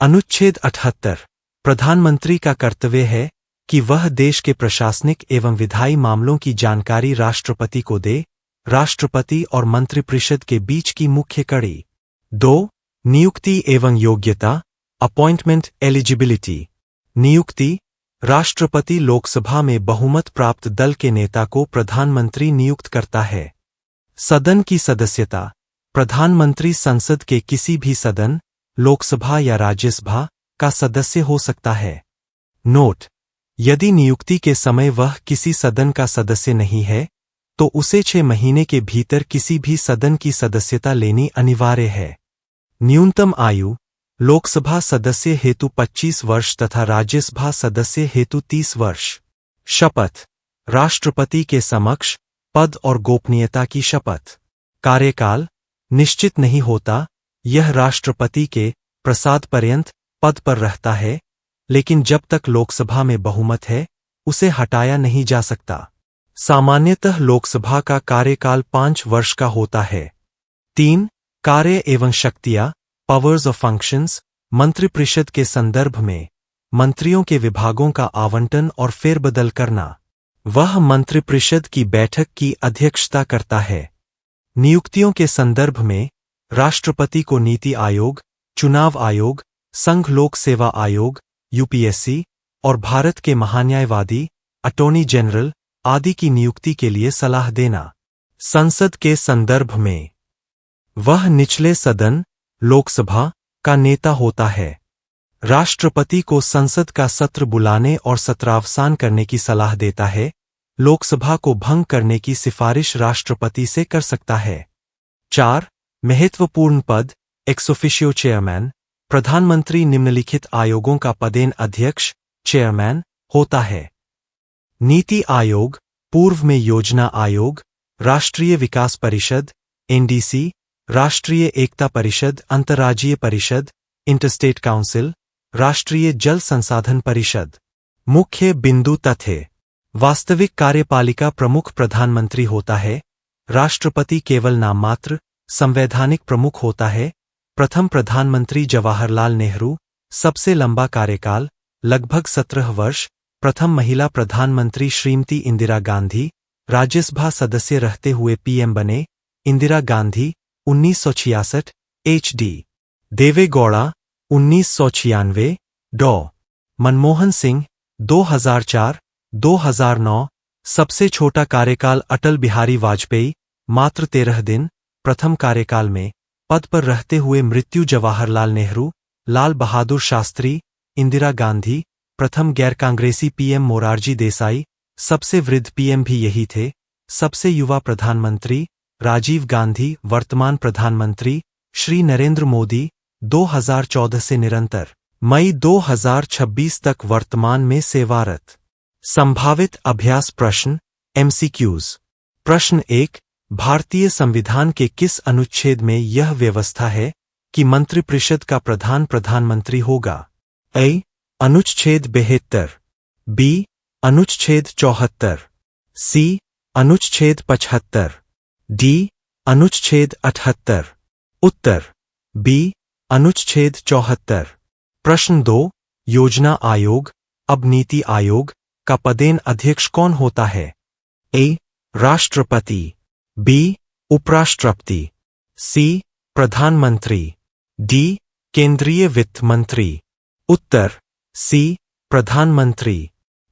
अनुच्छेद 78। प्रधानमंत्री का कर्तव्य है कि वह देश के प्रशासनिक एवं विधायी मामलों की जानकारी राष्ट्रपति को दे। राष्ट्रपति और मंत्रिपरिषद के बीच की मुख्य कड़ी। 2. नियुक्ति एवं योग्यता अपॉइंटमेंट एलिजिबिलिटी। नियुक्ति राष्ट्रपति लोकसभा में बहुमत प्राप्त दल के नेता को प्रधानमंत्री नियुक्त करता है। सदन की सदस्यता प्रधानमंत्री संसद के किसी भी सदन, लोकसभा या राज्यसभा का सदस्य हो सकता है। नोट: यदि नियुक्ति के समय वह किसी सदन का सदस्य नहीं है तो उसे 6 महीने के भीतर किसी भी सदन की सदस्यता लेनी अनिवार्य है। न्यूनतम आयु लोकसभा सदस्य हेतु 25 वर्ष तथा राज्यसभा सदस्य हेतु 30 वर्ष। शपथ राष्ट्रपति के समक्ष पद और गोपनीयता की शपथ। कार्यकाल निश्चित नहीं होता, यह राष्ट्रपति के प्रसाद पर्यंत पद पर रहता है, लेकिन जब तक लोकसभा में बहुमत है उसे हटाया नहीं जा सकता। सामान्यतः लोकसभा का कार्यकाल 5 वर्ष का होता है। 3. कार्य एवं शक्तियां पावर्स ऑफ फंक्शंस। मंत्रिपरिषद के संदर्भ में मंत्रियों के विभागों का आवंटन और फेरबदल करना। वह मंत्रिपरिषद की बैठक की अध्यक्षता करता है। नियुक्तियों के संदर्भ में राष्ट्रपति को नीति आयोग, चुनाव आयोग, संघ लोक सेवा आयोग यूपीएससी और भारत के महान्यायवादी अटॉर्नी जनरल आदि की नियुक्ति के लिए सलाह देना। संसद के संदर्भ में वह निचले सदन लोकसभा का नेता होता है। राष्ट्रपति को संसद का सत्र बुलाने और सत्रावसान करने की सलाह देता है। लोकसभा को भंग करने की सिफारिश राष्ट्रपति से कर सकता है। 4. महत्वपूर्ण पद एक्स ऑफिशियो चेयरमैन। प्रधानमंत्री निम्नलिखित आयोगों का पदेन अध्यक्ष चेयरमैन होता है। नीति आयोग, पूर्व में योजना आयोग, राष्ट्रीय विकास परिषद एनडीसी, राष्ट्रीय एकता परिषद, अंतर्राज्यीय परिषद इंटरस्टेट काउंसिल, राष्ट्रीय जल संसाधन परिषद। मुख्य बिंदु तथ्य: वास्तविक कार्यपालिका प्रमुख प्रधानमंत्री होता है। राष्ट्रपति केवल नाममात्र संवैधानिक प्रमुख होता है। प्रथम प्रधानमंत्री जवाहरलाल नेहरू, सबसे लंबा कार्यकाल लगभग 17 वर्ष। प्रथम महिला प्रधानमंत्री श्रीमती इंदिरा गांधी राज्यसभा सदस्य रहते हुए पीएम बने। इंदिरा गांधी 1966। एच.डी. देवेगौड़ा 1996। डॉ. मनमोहन सिंह 2004-2009। सबसे छोटा कार्यकाल अटल बिहारी वाजपेयी मात्र 13 दिन। प्रथम कार्यकाल में पद पर रहते हुए मृत्यु जवाहरलाल नेहरू, लाल बहादुर शास्त्री, इंदिरा गांधी। प्रथम गैर कांग्रेसी पीएम मोरारजी देसाई, सबसे वृद्ध पीएम भी यही थे। सबसे युवा प्रधानमंत्री राजीव गांधी। वर्तमान प्रधानमंत्री श्री नरेंद्र मोदी 2014 से निरंतर मई 2026 तक वर्तमान में सेवारत। संभावित अभ्यास प्रश्न एमसीक्यूज। प्रश्न 1. भारतीय संविधान के किस अनुच्छेद में यह व्यवस्था है कि मंत्रिपरिषद का प्रधान प्रधानमंत्री होगा? ए. अनुच्छेद 72। बी. अनुच्छेद 74। सी. अनुच्छेद 75। डी. अनुच्छेद 78। उत्तर: बी. अनुच्छेद 74। प्रश्न 2। योजना आयोग अब नीति आयोग का पदेन अध्यक्ष कौन होता है? ए. राष्ट्रपति, बी. उपराष्ट्रपति, सी. प्रधानमंत्री, डी. केंद्रीय वित्त मंत्री। उत्तर सी. प्रधानमंत्री।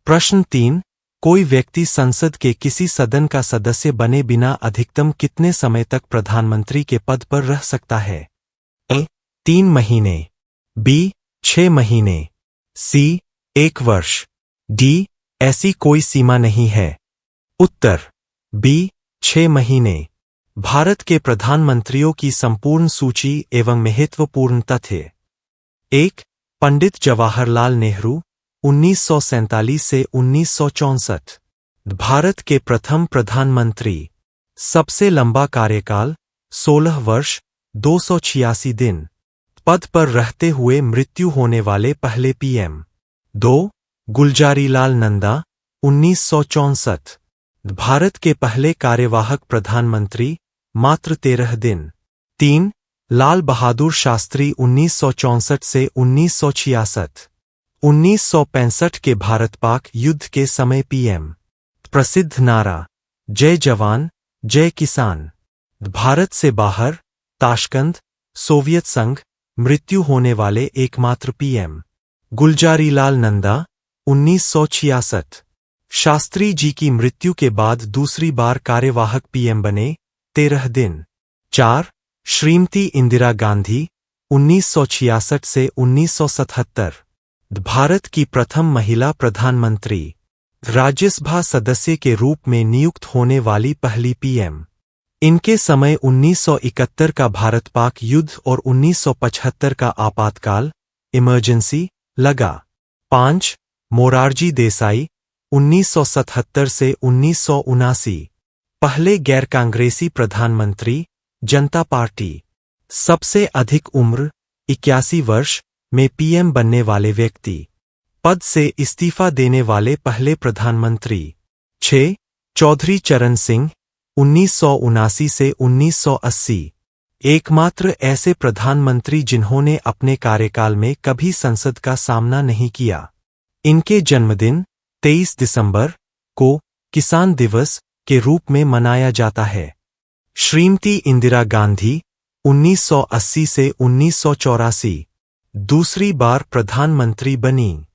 प्रश्न 3। कोई व्यक्ति संसद के किसी सदन का सदस्य बने बिना अधिकतम कितने समय तक प्रधानमंत्री के पद पर रह सकता है? ए. 3 महीने, बी. 6 महीने, सी. 1 वर्ष, डी. ऐसी कोई सीमा नहीं है। उत्तर बी. 6 महीने। भारत के प्रधानमंत्रियों की संपूर्ण सूची एवं महत्वपूर्ण तथ्य। 1. पंडित जवाहरलाल नेहरू 1947 से 1964। भारत के प्रथम प्रधानमंत्री। सबसे लंबा कार्यकाल 16 वर्ष 286 दिन। पद पर रहते हुए मृत्यु होने वाले पहले पीएम। 2. गुलजारीलाल नंदा 1964। भारत के पहले कार्यवाहक प्रधानमंत्री, मात्र 13 दिन। 3. लाल बहादुर शास्त्री 1964 से 1966। 1965 के भारत पाक युद्ध के समय पीएम। प्रसिद्ध नारा जय जवान जय किसान। भारत से बाहर ताशकंद, सोवियत संघ, मृत्यु होने वाले एकमात्र पीएम। गुलजारीलाल नंदा 1966। शास्त्री जी की मृत्यु के बाद दूसरी बार कार्यवाहक पीएम बने, 13 दिन। 4. श्रीमती इंदिरा गांधी 1966 से 1977। भारत की प्रथम महिला प्रधानमंत्री। राज्यसभा सदस्य के रूप में नियुक्त होने वाली पहली पीएम। इनके समय 1971 का भारत पाक युद्ध और 1975 का आपातकाल इमरजेंसी लगा। 5. मोरारजी देसाई 1977 से 1979। पहले गैर कांग्रेसी प्रधानमंत्री, जनता पार्टी। सबसे अधिक उम्र 81 वर्ष में पीएम बनने वाले व्यक्ति। पद से इस्तीफा देने वाले पहले प्रधानमंत्री। 6. चौधरी चरण सिंह 1979 से 1980। एकमात्र ऐसे प्रधानमंत्री जिन्होंने अपने कार्यकाल में कभी संसद का सामना नहीं किया। इनके जन्मदिन 23 दिसंबर को किसान दिवस के रूप में मनाया जाता है। श्रीमती इंदिरा गांधी 1980 से 1984 दूसरी बार प्रधानमंत्री बनी।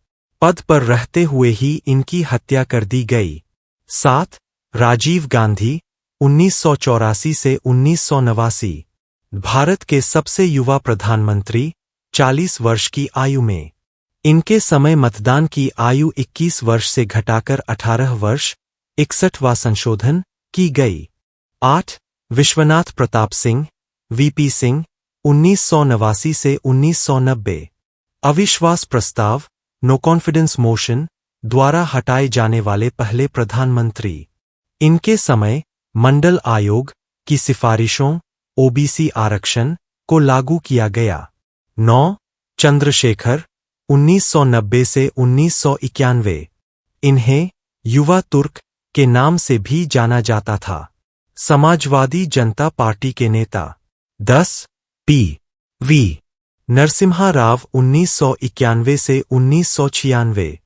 पद पर रहते हुए ही इनकी हत्या कर दी गई। 7. राजीव गांधी 1984 से 1989। भारत के सबसे युवा प्रधानमंत्री, 40 वर्ष की आयु में। इनके समय मतदान की आयु 21 वर्ष से घटाकर 18 वर्ष 61वां संशोधन की गई। 8. विश्वनाथ प्रताप सिंह, वीपी सिंह 1989 से 1990। अविश्वास प्रस्ताव नो कॉन्फिडेंस मोशन द्वारा हटाए जाने वाले पहले प्रधानमंत्री। इनके समय मंडल आयोग की सिफारिशों ओबीसी आरक्षण को लागू किया गया। 9. चंद्रशेखर 1990 से 1991। इन्हें युवा तुर्क के नाम से भी जाना जाता था। समाजवादी जनता पार्टी के नेता। 10. पी. वी. नरसिम्हा राव 1991 से 1996।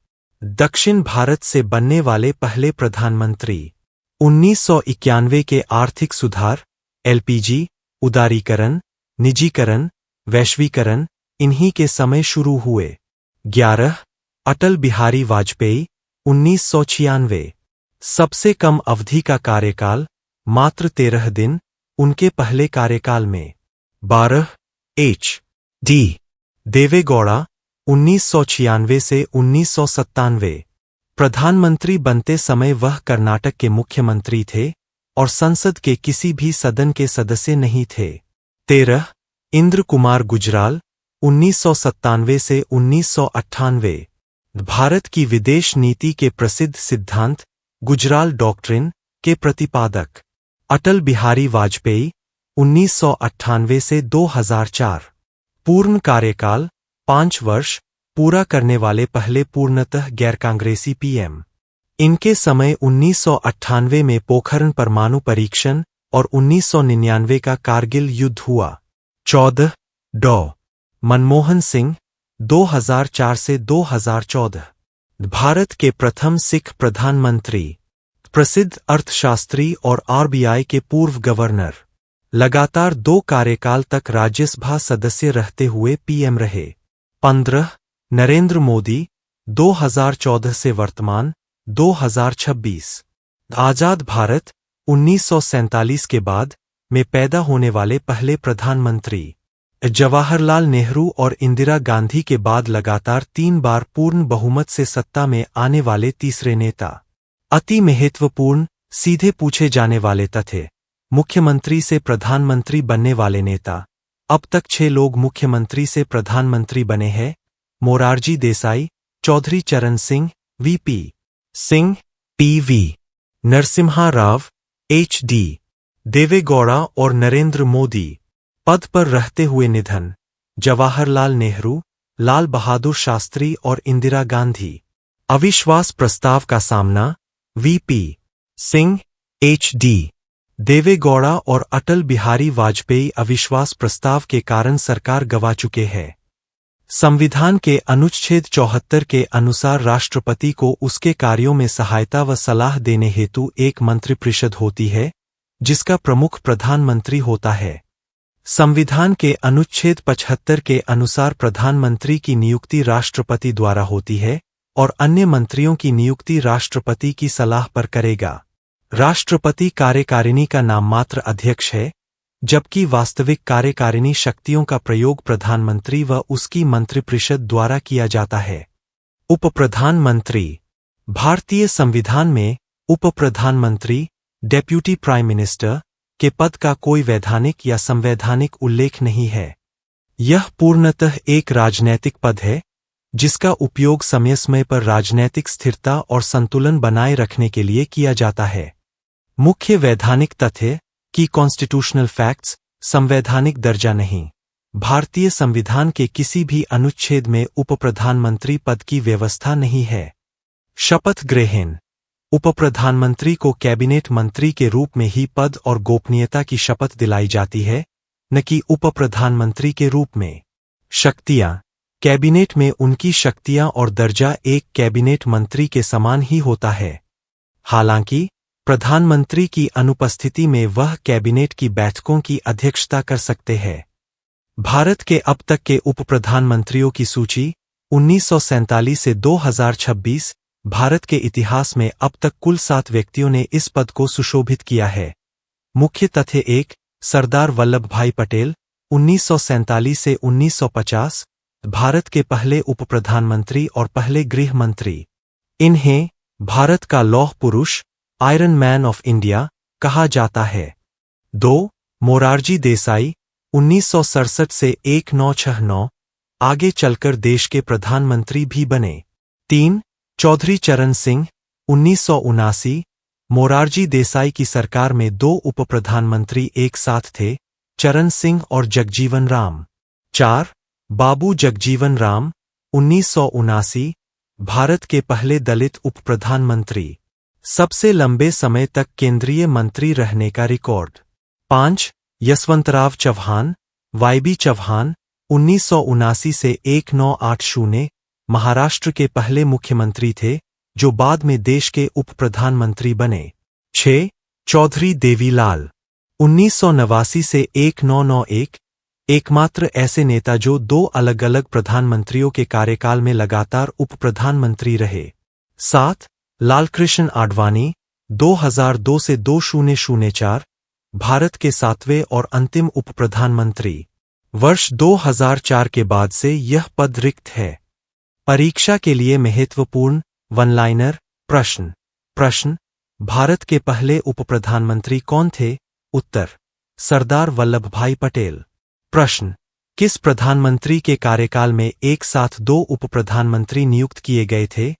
दक्षिण भारत से बनने वाले पहले प्रधानमंत्री। 1991 के आर्थिक सुधार, एलपीजी, उदारीकरण, निजीकरण, वैश्वीकरण इन्हीं के समय शुरू हुए। 11. अटल बिहारी वाजपेयी 1996। सबसे कम अवधि का कार्यकाल, मात्र 13 दिन, उनके पहले कार्यकाल में। 12. एच. डी. देवेगौड़ा 1996 से 1997। प्रधानमंत्री बनते समय वह कर्नाटक के मुख्यमंत्री थे और संसद के किसी भी सदन के सदस्य नहीं थे। 13. इंद्र कुमार गुजराल 1997 से 1998। भारत की विदेश नीति के प्रसिद्ध सिद्धांत गुजराल डॉक्ट्रिन के प्रतिपादक। अटल बिहारी वाजपेयी 1998 से 2004। पूर्ण कार्यकाल 5 वर्ष पूरा करने वाले पहले पूर्णतः गैर कांग्रेसी पीएम। इनके समय 1998 में पोखरण परमाणु परीक्षण और 1999 का कारगिल युद्ध हुआ। 14. डॉ. मनमोहन सिंह 2004 से 2014। भारत के प्रथम सिख प्रधानमंत्री, प्रसिद्ध अर्थशास्त्री और आरबीआई के पूर्व गवर्नर, लगातार 2 कार्यकाल तक राज्यसभा सदस्य रहते हुए पीएम रहे। 15 नरेंद्र मोदी 2014 से वर्तमान 2026। आजाद भारत 1947 के बाद में पैदा होने वाले पहले प्रधानमंत्री। जवाहरलाल नेहरू और इंदिरा गांधी के बाद लगातार 3 बार पूर्ण बहुमत से सत्ता में आने वाले तीसरे नेता। अति महत्वपूर्ण, सीधे पूछे जाने वाले तथ्य, मुख्यमंत्री से प्रधानमंत्री बनने वाले नेता। अब तक 6 लोग मुख्यमंत्री से प्रधानमंत्री बने हैं। मोरारजी देसाई, चौधरी चरण सिंह, वीपी सिंह, पीवी नरसिम्हा राव, एचडी देवेगौड़ा और नरेंद्र मोदी। पद पर रहते हुए निधन, जवाहरलाल नेहरू, लाल बहादुर शास्त्री और इंदिरा गांधी। अविश्वास प्रस्ताव का सामना, वीपी सिंह, एचडी देवेगौड़ा और अटल बिहारी वाजपेयी अविश्वास प्रस्ताव के कारण सरकार गंवा चुके हैं। संविधान के अनुच्छेद 74 के अनुसार राष्ट्रपति को उसके कार्यों में सहायता व सलाह देने हेतु एक मंत्रिपरिषद होती है, जिसका प्रमुख प्रधानमंत्री होता है। संविधान के अनुच्छेद 75 के अनुसार प्रधानमंत्री की नियुक्ति राष्ट्रपति द्वारा होती है और अन्य मंत्रियों की नियुक्ति राष्ट्रपति की सलाह पर करेगा। राष्ट्रपति कार्यकारिणी का नाममात्र अध्यक्ष है, जबकि वास्तविक कार्यकारिणी शक्तियों का प्रयोग प्रधानमंत्री व उसकी मंत्रिपरिषद द्वारा किया जाता है। उप प्रधानमंत्री। भारतीय संविधान में उप प्रधानमंत्री, डेप्यूटी प्राइम मिनिस्टर के पद का कोई वैधानिक या संवैधानिक उल्लेख नहीं है। यह पूर्णतः एक राजनैतिक पद है, जिसका उपयोग समय समय पर राजनैतिक स्थिरता और संतुलन बनाए रखने के लिए किया जाता है। मुख्य वैधानिक तथ्य की कॉन्स्टिट्यूशनल फैक्ट्स, संवैधानिक दर्जा नहीं। भारतीय संविधान के किसी भी अनुच्छेद में उप प्रधानमंत्री पद की व्यवस्था नहीं है। शपथ ग्रहण। उप प्रधानमंत्री को कैबिनेट मंत्री के रूप में ही पद और गोपनीयता की शपथ दिलाई जाती है, न कि उप प्रधानमंत्री के रूप में। शक्तियां। कैबिनेट में उनकी शक्तियां और दर्जा एक कैबिनेट मंत्री के समान ही होता है। हालांकि प्रधानमंत्री की अनुपस्थिति में वह कैबिनेट की बैठकों की अध्यक्षता कर सकते हैं। भारत के अब तक के उप प्रधानमंत्रियों की सूची 1947 से 2026। भारत के इतिहास में अब तक कुल 7 व्यक्तियों ने इस पद को सुशोभित किया है। मुख्य तथ्य 1 सरदार वल्लभ भाई पटेल 1947 से 1950, भारत के पहले उप प्रधानमंत्री और पहले गृह मंत्री। इन्हें भारत का लौह पुरुष, आयरन मैन ऑफ इंडिया कहा जाता है। 2 मोरारजी देसाई 1967 से 1969, आगे चलकर देश के प्रधानमंत्री भी बने। 3 चौधरी चरण सिंह 1979, मोरारजी देसाई की सरकार में 2 उप प्रधानमंत्री एक साथ थे, चरण सिंह और जगजीवन राम। 4 बाबू जगजीवन राम 1979, भारत के पहले दलित उप प्रधानमंत्री, सबसे लंबे समय तक केंद्रीय मंत्री रहने का रिकॉर्ड। 5 यशवंतराव चव्हाण, वाईबी चव्हाण 1979 से 1980, महाराष्ट्र के पहले मुख्यमंत्री थे, जो बाद में देश के उप प्रधानमंत्री बने। 6 चौधरी देवीलाल 1989 से 1991, एकमात्र ऐसे नेता जो 2 अलग अलग प्रधानमंत्रियों के कार्यकाल में लगातार उप प्रधानमंत्री रहे। 7 लालकृष्ण आडवाणी 2002 से 2004, भारत के 7वें और अंतिम उप प्रधानमंत्री। वर्ष 2004 के बाद से यह पद रिक्त है। परीक्षा के लिए महत्वपूर्ण वन लाइनर प्रश्न। भारत के पहले उप प्रधानमंत्री कौन थे? उत्तर सरदार वल्लभ भाई पटेल। प्रश्न किस प्रधानमंत्री के कार्यकाल में एक साथ 2 उप प्रधानमंत्री नियुक्त किए गए थे?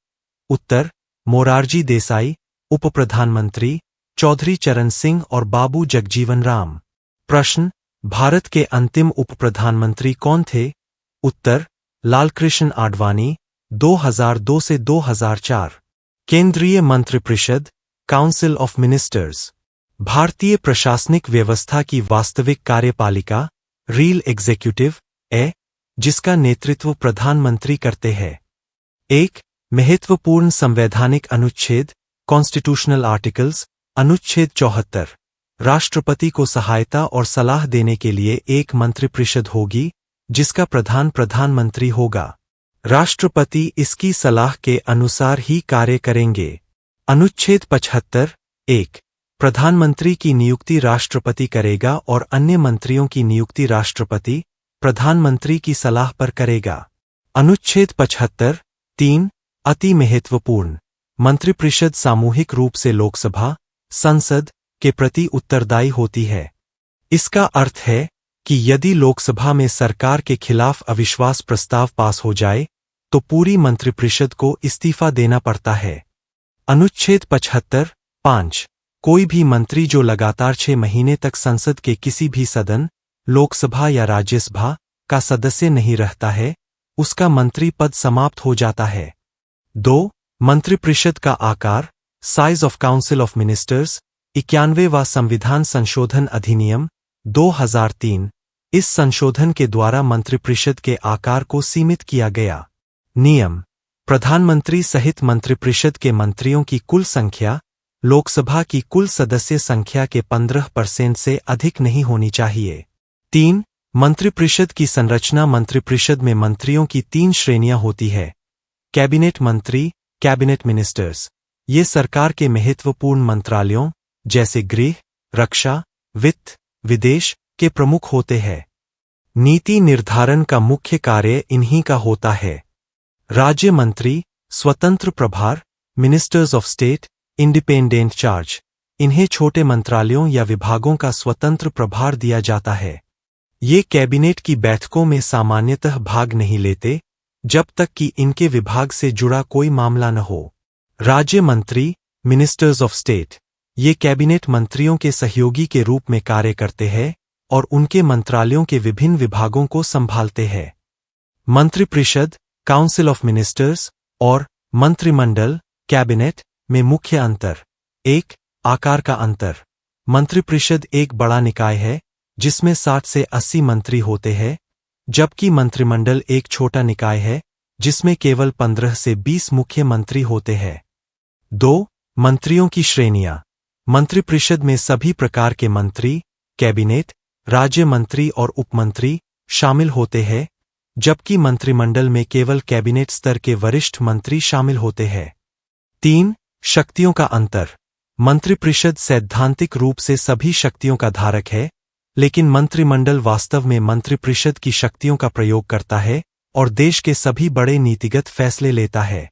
उत्तर मोरारजी देसाई, उप प्रधानमंत्री, चौधरी चरण सिंह और बाबू जगजीवन राम। प्रश्न भारत के अंतिम उप प्रधानमंत्री कौन थे? उत्तर लालकृष्ण आडवाणी, 2002 से 2004। केंद्रीय मंत्रिपरिषद, काउंसिल ऑफ मिनिस्टर्स। भारतीय प्रशासनिक व्यवस्था की वास्तविक कार्यपालिका, रियल एग्जीक्यूटिव है, जिसका नेतृत्व प्रधानमंत्री करते हैं। 1. महत्वपूर्ण संवैधानिक अनुच्छेद कॉन्स्टिट्यूशनल आर्टिकल्स। अनुच्छेद 74। राष्ट्रपति को सहायता और सलाह देने के लिए एक मंत्रिपरिषद होगी, जिसका प्रधान प्रधानमंत्री होगा। राष्ट्रपति इसकी सलाह के अनुसार ही कार्य करेंगे। अनुच्छेद 75। 1. प्रधानमंत्री की नियुक्ति राष्ट्रपति करेगा और अन्य मंत्रियों की नियुक्ति राष्ट्रपति प्रधानमंत्री की सलाह पर करेगा। अनुच्छेद 75। 3. अति महत्वपूर्ण मंत्रिपरिषद सामूहिक रूप से लोकसभा, संसद के प्रति उत्तरदायी होती है। इसका अर्थ है कि यदि लोकसभा में सरकार के खिलाफ अविश्वास प्रस्ताव पास हो जाए तो पूरी मंत्रिपरिषद को इस्तीफा देना पड़ता है। अनुच्छेद 75। 5. कोई भी मंत्री जो लगातार 6 महीने तक संसद के किसी भी सदन, लोकसभा या राज्यसभा का सदस्य नहीं रहता है, उसका मंत्री पद समाप्त हो जाता है। 2. मंत्रिपरिषद का आकार। Size of council of ministers. 91वां संविधान संशोधन अधिनियम 2003। इस संशोधन के द्वारा मंत्रिपरिषद के आकार को सीमित किया गया। नियम। प्रधानमंत्री सहित मंत्रिपरिषद के मंत्रियों की कुल संख्या लोकसभा की कुल सदस्य संख्या के 15% से अधिक नहीं होनी चाहिए। 3. मंत्रिपरिषद की संरचना। मंत्रिपरिषद में मंत्रियों की 3 श्रेणियां होती है। कैबिनेट मंत्री, कैबिनेट मिनिस्टर्स। ये सरकार के महत्वपूर्ण मंत्रालयों जैसे गृह, रक्षा, वित्त, विदेश के प्रमुख होते हैं। नीति निर्धारण का मुख्य कार्य इन्हीं का होता है। राज्य मंत्री, स्वतंत्र प्रभार, ministers of state, independent charge. इन्हें छोटे मंत्रालयों या विभागों का स्वतंत्र प्रभार दिया जाता है। ये कैबिनेट की बैठकों में सामान्यतः भाग नहीं लेते जब तक कि इनके विभाग से जुड़ा कोई मामला न हो। राज्य मंत्री, मिनिस्टर्स ऑफ स्टेट। ये कैबिनेट मंत्रियों के सहयोगी के रूप में कार्य करते हैं और उनके मंत्रालयों के विभिन्न विभागों को संभालते हैं। मंत्रिपरिषद, काउंसिल ऑफ मिनिस्टर्स और मंत्रिमंडल, कैबिनेट में मुख्य अंतर। 1. आकार का अंतर। मंत्रिपरिषद एक बड़ा निकाय है जिसमें 60 से 80 मंत्री होते हैं, जबकि मंत्रिमंडल एक छोटा निकाय है जिसमें केवल 15 से 20 मुख्य मंत्री होते हैं। 2. मंत्रियों की श्रेणियां। मंत्रिपरिषद में सभी प्रकार के मंत्री, कैबिनेट, राज्य मंत्री और उपमंत्री शामिल होते हैं, जबकि मंत्रिमंडल में केवल कैबिनेट स्तर के वरिष्ठ मंत्री शामिल होते हैं। 3. शक्तियों का अंतर। मंत्रिपरिषद सैद्धांतिक रूप से सभी शक्तियों का धारक है, लेकिन मंत्रिमंडल वास्तव में मंत्रिपरिषद की शक्तियों का प्रयोग करता है और देश के सभी बड़े नीतिगत फैसले लेता है।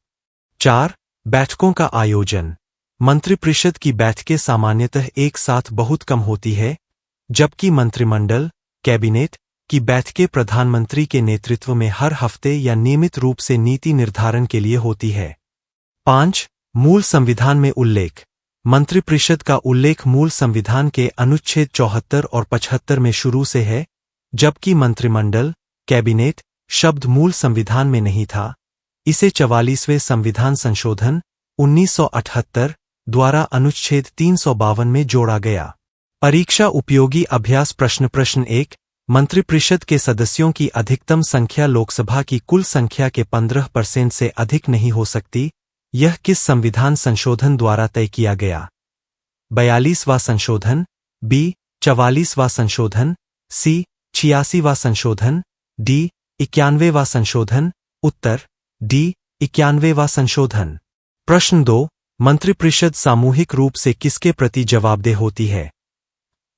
4. बैठकों का आयोजन। मंत्रिपरिषद की बैठकें सामान्यतः एक साथ बहुत कम होती है, जबकि मंत्रिमंडल, कैबिनेट की बैठकें प्रधानमंत्री के नेतृत्व में हर हफ्ते या नियमित रूप से नीति निर्धारण के लिए होती है। 5. मूल संविधान में उल्लेख। मंत्रिपरिषद का उल्लेख मूल संविधान के अनुच्छेद 74 और 75 में शुरू से है, जबकि मंत्रिमंडल, कैबिनेट शब्द मूल संविधान में नहीं था। इसे 44वें संविधान संशोधन 1978 द्वारा अनुच्छेद 352 में जोड़ा गया। परीक्षा उपयोगी अभ्यास प्रश्न। प्रश्न 1. मंत्रिपरिषद के सदस्यों की अधिकतम संख्या लोकसभा की कुल संख्या के 15% से अधिक नहीं हो सकती। यह किस संविधान संशोधन द्वारा तय किया गया? 42वां संशोधन, बी 44वां संशोधन, सी 86वां संशोधन, डी 91वां संशोधन। उत्तर डी 91वां संशोधन। प्रश्न 2. मंत्रिपरिषद सामूहिक रूप से किसके प्रति जवाबदेह होती है?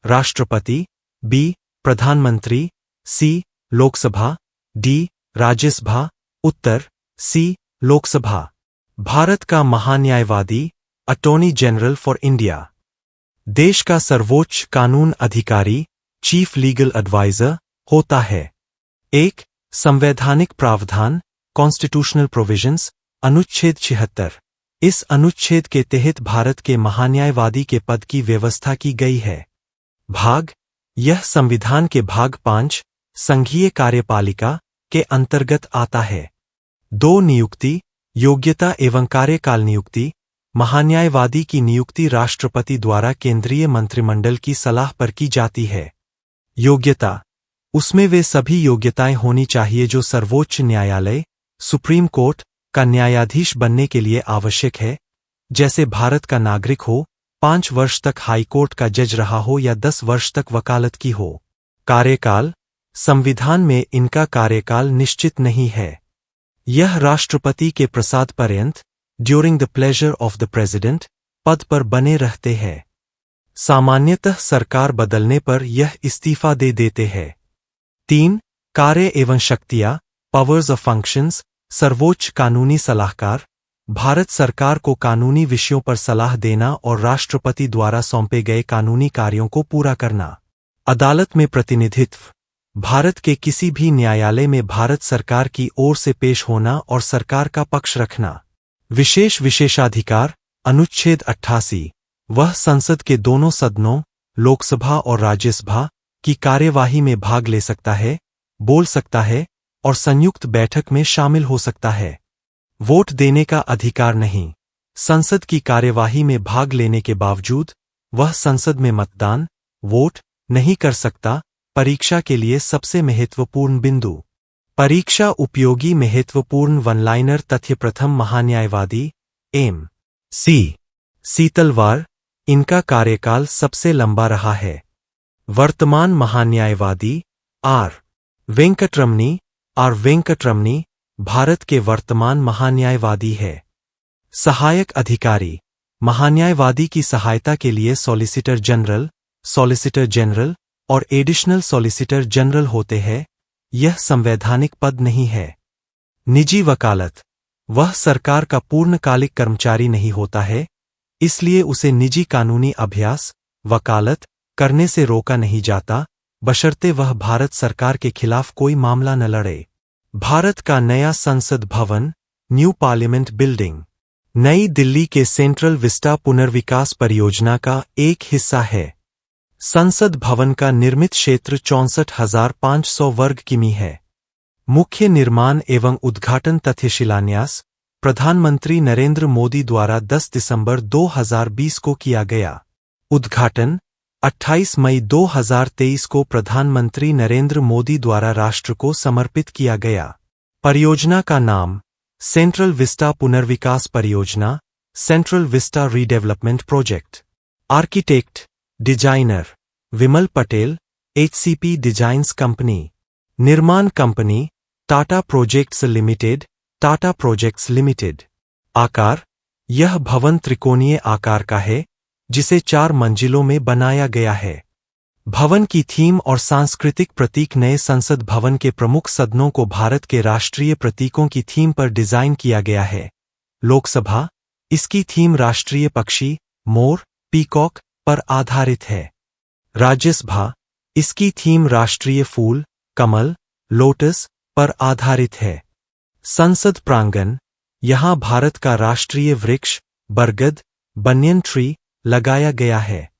राष्ट्रपति, बी प्रधानमंत्री, सी लोकसभा, डी राज्यसभा। उत्तर सी लोकसभा। भारत का महान्यायवादी, अटॉर्नी जनरल फॉर इंडिया। देश का सर्वोच्च कानून अधिकारी, चीफ लीगल एडवाइजर होता है। 1. संवैधानिक प्रावधान, कॉन्स्टिट्यूशनल प्रोविजंस। अनुच्छेद 76। इस अनुच्छेद के तहत भारत के महान्यायवादी के पद की व्यवस्था की गई है। भाग। यह संविधान के भाग 5 संघीय कार्यपालिका के अंतर्गत आता है। 2. नियुक्ति, योग्यता एवं कार्यकाल नियुक्ति। महान्यायवादी की नियुक्ति राष्ट्रपति द्वारा केंद्रीय मंत्रिमंडल की सलाह पर की जाती है। योग्यता। उसमें वे सभी योग्यताएं होनी चाहिए जो सर्वोच्च न्यायालय, सुप्रीम कोर्ट का न्यायाधीश बनने के लिए आवश्यक है, जैसे भारत का नागरिक हो, 5 वर्ष तक हाईकोर्ट का जज रहा हो या 10 वर्ष तक वकालत की हो। कार्यकाल, संविधान में इनका कार्यकाल निश्चित नहीं है। यह राष्ट्रपति के प्रसाद पर्यंत, during the pleasure of the president, पद पर बने रहते हैं। सामान्यतः सरकार बदलने पर यह इस्तीफा दे देते हैं। 3. कार्य एवं शक्तियां, पावर्स ऑफ फंक्शंस। सर्वोच्च कानूनी सलाहकार, भारत सरकार को कानूनी विषयों पर सलाह देना और राष्ट्रपति द्वारा सौंपे गए कानूनी कार्यों को पूरा करना। अदालत में प्रतिनिधित्व, भारत के किसी भी न्यायालय में भारत सरकार की ओर से पेश होना और सरकार का पक्ष रखना। विशेष विशेषाधिकार, अनुच्छेद 88, वह संसद के दोनों सदनों, लोकसभा और राज्यसभा, की कार्यवाही में भाग ले सकता है, बोल सकता है और संयुक्त बैठक में शामिल हो सकता है। वोट देने का अधिकार नहीं। संसद की कार्यवाही में भाग लेने के बावजूद वह संसद में मतदान, वोट नहीं कर सकता। परीक्षा के लिए सबसे महत्वपूर्ण बिंदु। परीक्षा उपयोगी महत्वपूर्ण वनलाइनर तथ्य। प्रथम महान्यायवादी M.C. सीतलवार, इनका कार्यकाल सबसे लंबा रहा है। वर्तमान महान्यायवादी R. वेंकटरमनी, भारत के वर्तमान महान्यायवादी है। सहायक अधिकारी, महान्यायवादी की सहायता के लिए सॉलिसिटर जनरल और एडिशनल सॉलिसिटर जनरल होते हैं। यह संवैधानिक पद नहीं है। निजी वकालत, वह सरकार का पूर्णकालिक कर्मचारी नहीं होता है, इसलिए उसे निजी कानूनी अभ्यास, वकालत करने से रोका नहीं जाता, बशर्ते वह भारत सरकार के खिलाफ कोई मामला न लड़े। भारत का नया संसद भवन, न्यू पार्लियामेंट बिल्डिंग, नई दिल्ली के सेंट्रल विस्टा पुनर्विकास परियोजना का एक हिस्सा है। संसद भवन का निर्मित क्षेत्र 64,500 वर्ग किमी है। मुख्य निर्माण एवं उद्घाटन तथ्य। शिलान्यास, प्रधानमंत्री नरेंद्र मोदी द्वारा 10 दिसंबर 2020 को किया गया। उद्घाटन 28 मई 2023 को प्रधानमंत्री नरेंद्र मोदी द्वारा राष्ट्र को समर्पित किया गया। परियोजना का नाम सेंट्रल विस्टा पुनर्विकास परियोजना, Central Vista redevelopment project. Architect, designer Bimal Patel, HCP designs company. निर्माण कंपनी, टाटा प्रोजेक्ट्स लिमिटेड। आकार, यह भवन त्रिकोणीय आकार का है, जिसे 4 मंजिलों में बनाया गया है। भवन की थीम और सांस्कृतिक प्रतीक। नए संसद भवन के प्रमुख सदनों को भारत के राष्ट्रीय प्रतीकों की थीम पर डिजाइन किया गया है। लोकसभा, इसकी थीम राष्ट्रीय पक्षी, मोर, पीकॉक पर आधारित है। राज्यसभा, इसकी थीम राष्ट्रीय फूल, कमल, लोटस पर आधारित है। संसद प्रांगण, यहां भारत का राष्ट्रीय वृक्ष, बरगद, बनियन ट्री लगाया गया है।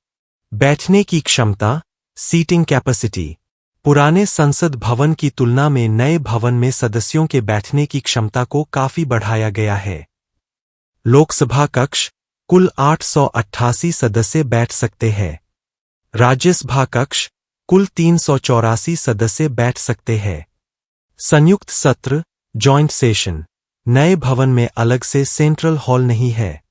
बैठने की क्षमता, सीटिंग कैपेसिटी। पुराने संसद भवन की तुलना में नए भवन में सदस्यों के बैठने की क्षमता को काफी बढ़ाया गया है। लोकसभा कक्ष, कुल 888 सदस्य बैठ सकते हैं। राज्यसभा कक्ष, कुल 384 सदस्य बैठ सकते हैं। संयुक्त सत्र, जॉइंट सेशन, नए भवन में अलग से सेंट्रल हॉल नहीं है।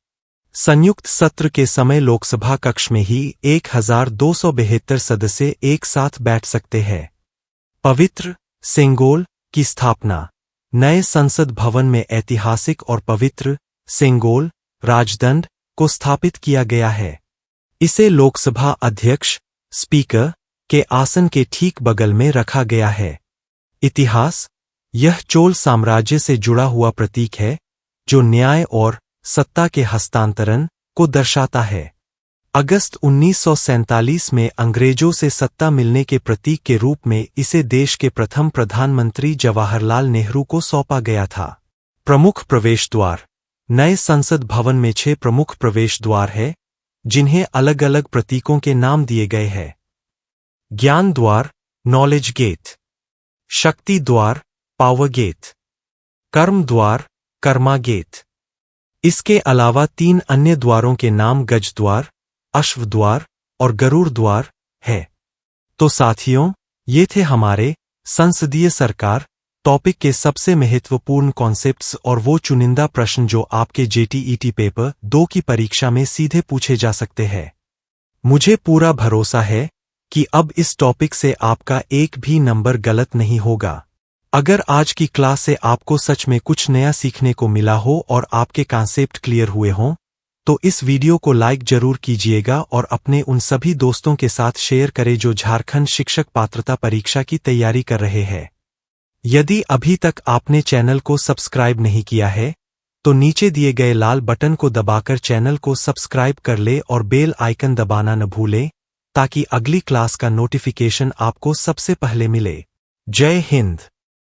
संयुक्त सत्र के समय लोकसभा कक्ष में ही 1272 सदस्य एक साथ बैठ सकते हैं। पवित्र सेंगोल की स्थापना, नए संसद भवन में ऐतिहासिक और पवित्र सेंगोल राजदंड को स्थापित किया गया है। इसे लोकसभा अध्यक्ष, स्पीकर के आसन के ठीक बगल में रखा गया है। इतिहास, यह चोल साम्राज्य से जुड़ा हुआ प्रतीक है, जो न्याय और सत्ता के हस्तांतरण को दर्शाता है। अगस्त 1947 में अंग्रेजों से सत्ता मिलने के प्रतीक के रूप में इसे देश के प्रथम प्रधानमंत्री जवाहरलाल नेहरू को सौंपा गया था। प्रमुख प्रवेश द्वार, नए संसद भवन में 6 प्रमुख प्रवेश द्वार हैं, जिन्हें अलग अलग प्रतीकों के नाम दिए गए हैं। ज्ञान द्वार, नॉलेज गेट। शक्ति द्वार, पावर गेट। कर्म द्वार, कर्मा गेट। इसके अलावा 3 अन्य द्वारों के नाम गज द्वार, अश्व द्वार और गरुड़ द्वार है। तो साथियों, ये थे हमारे संसदीय सरकार टॉपिक के सबसे महत्वपूर्ण कॉन्सेप्ट्स और वो चुनिंदा प्रश्न जो आपके जेटीईटी पेपर 2 की परीक्षा में सीधे पूछे जा सकते हैं। मुझे पूरा भरोसा है कि अब इस टॉपिक से आपका एक भी नंबर गलत नहीं होगा। अगर आज की क्लास से आपको सच में कुछ नया सीखने को मिला हो और आपके कॉन्सेप्ट क्लियर हुए हों, तो इस वीडियो को लाइक जरूर कीजिएगा और अपने उन सभी दोस्तों के साथ शेयर करें जो झारखंड शिक्षक पात्रता परीक्षा की तैयारी कर रहे हैं। यदि अभी तक आपने चैनल को सब्सक्राइब नहीं किया है, तो नीचे दिए गए लाल बटन को दबाकर चैनल को सब्सक्राइब कर ले और बेल आइकन दबाना न भूलें, ताकि अगली क्लास का नोटिफिकेशन आपको सबसे पहले मिले। जय हिंद।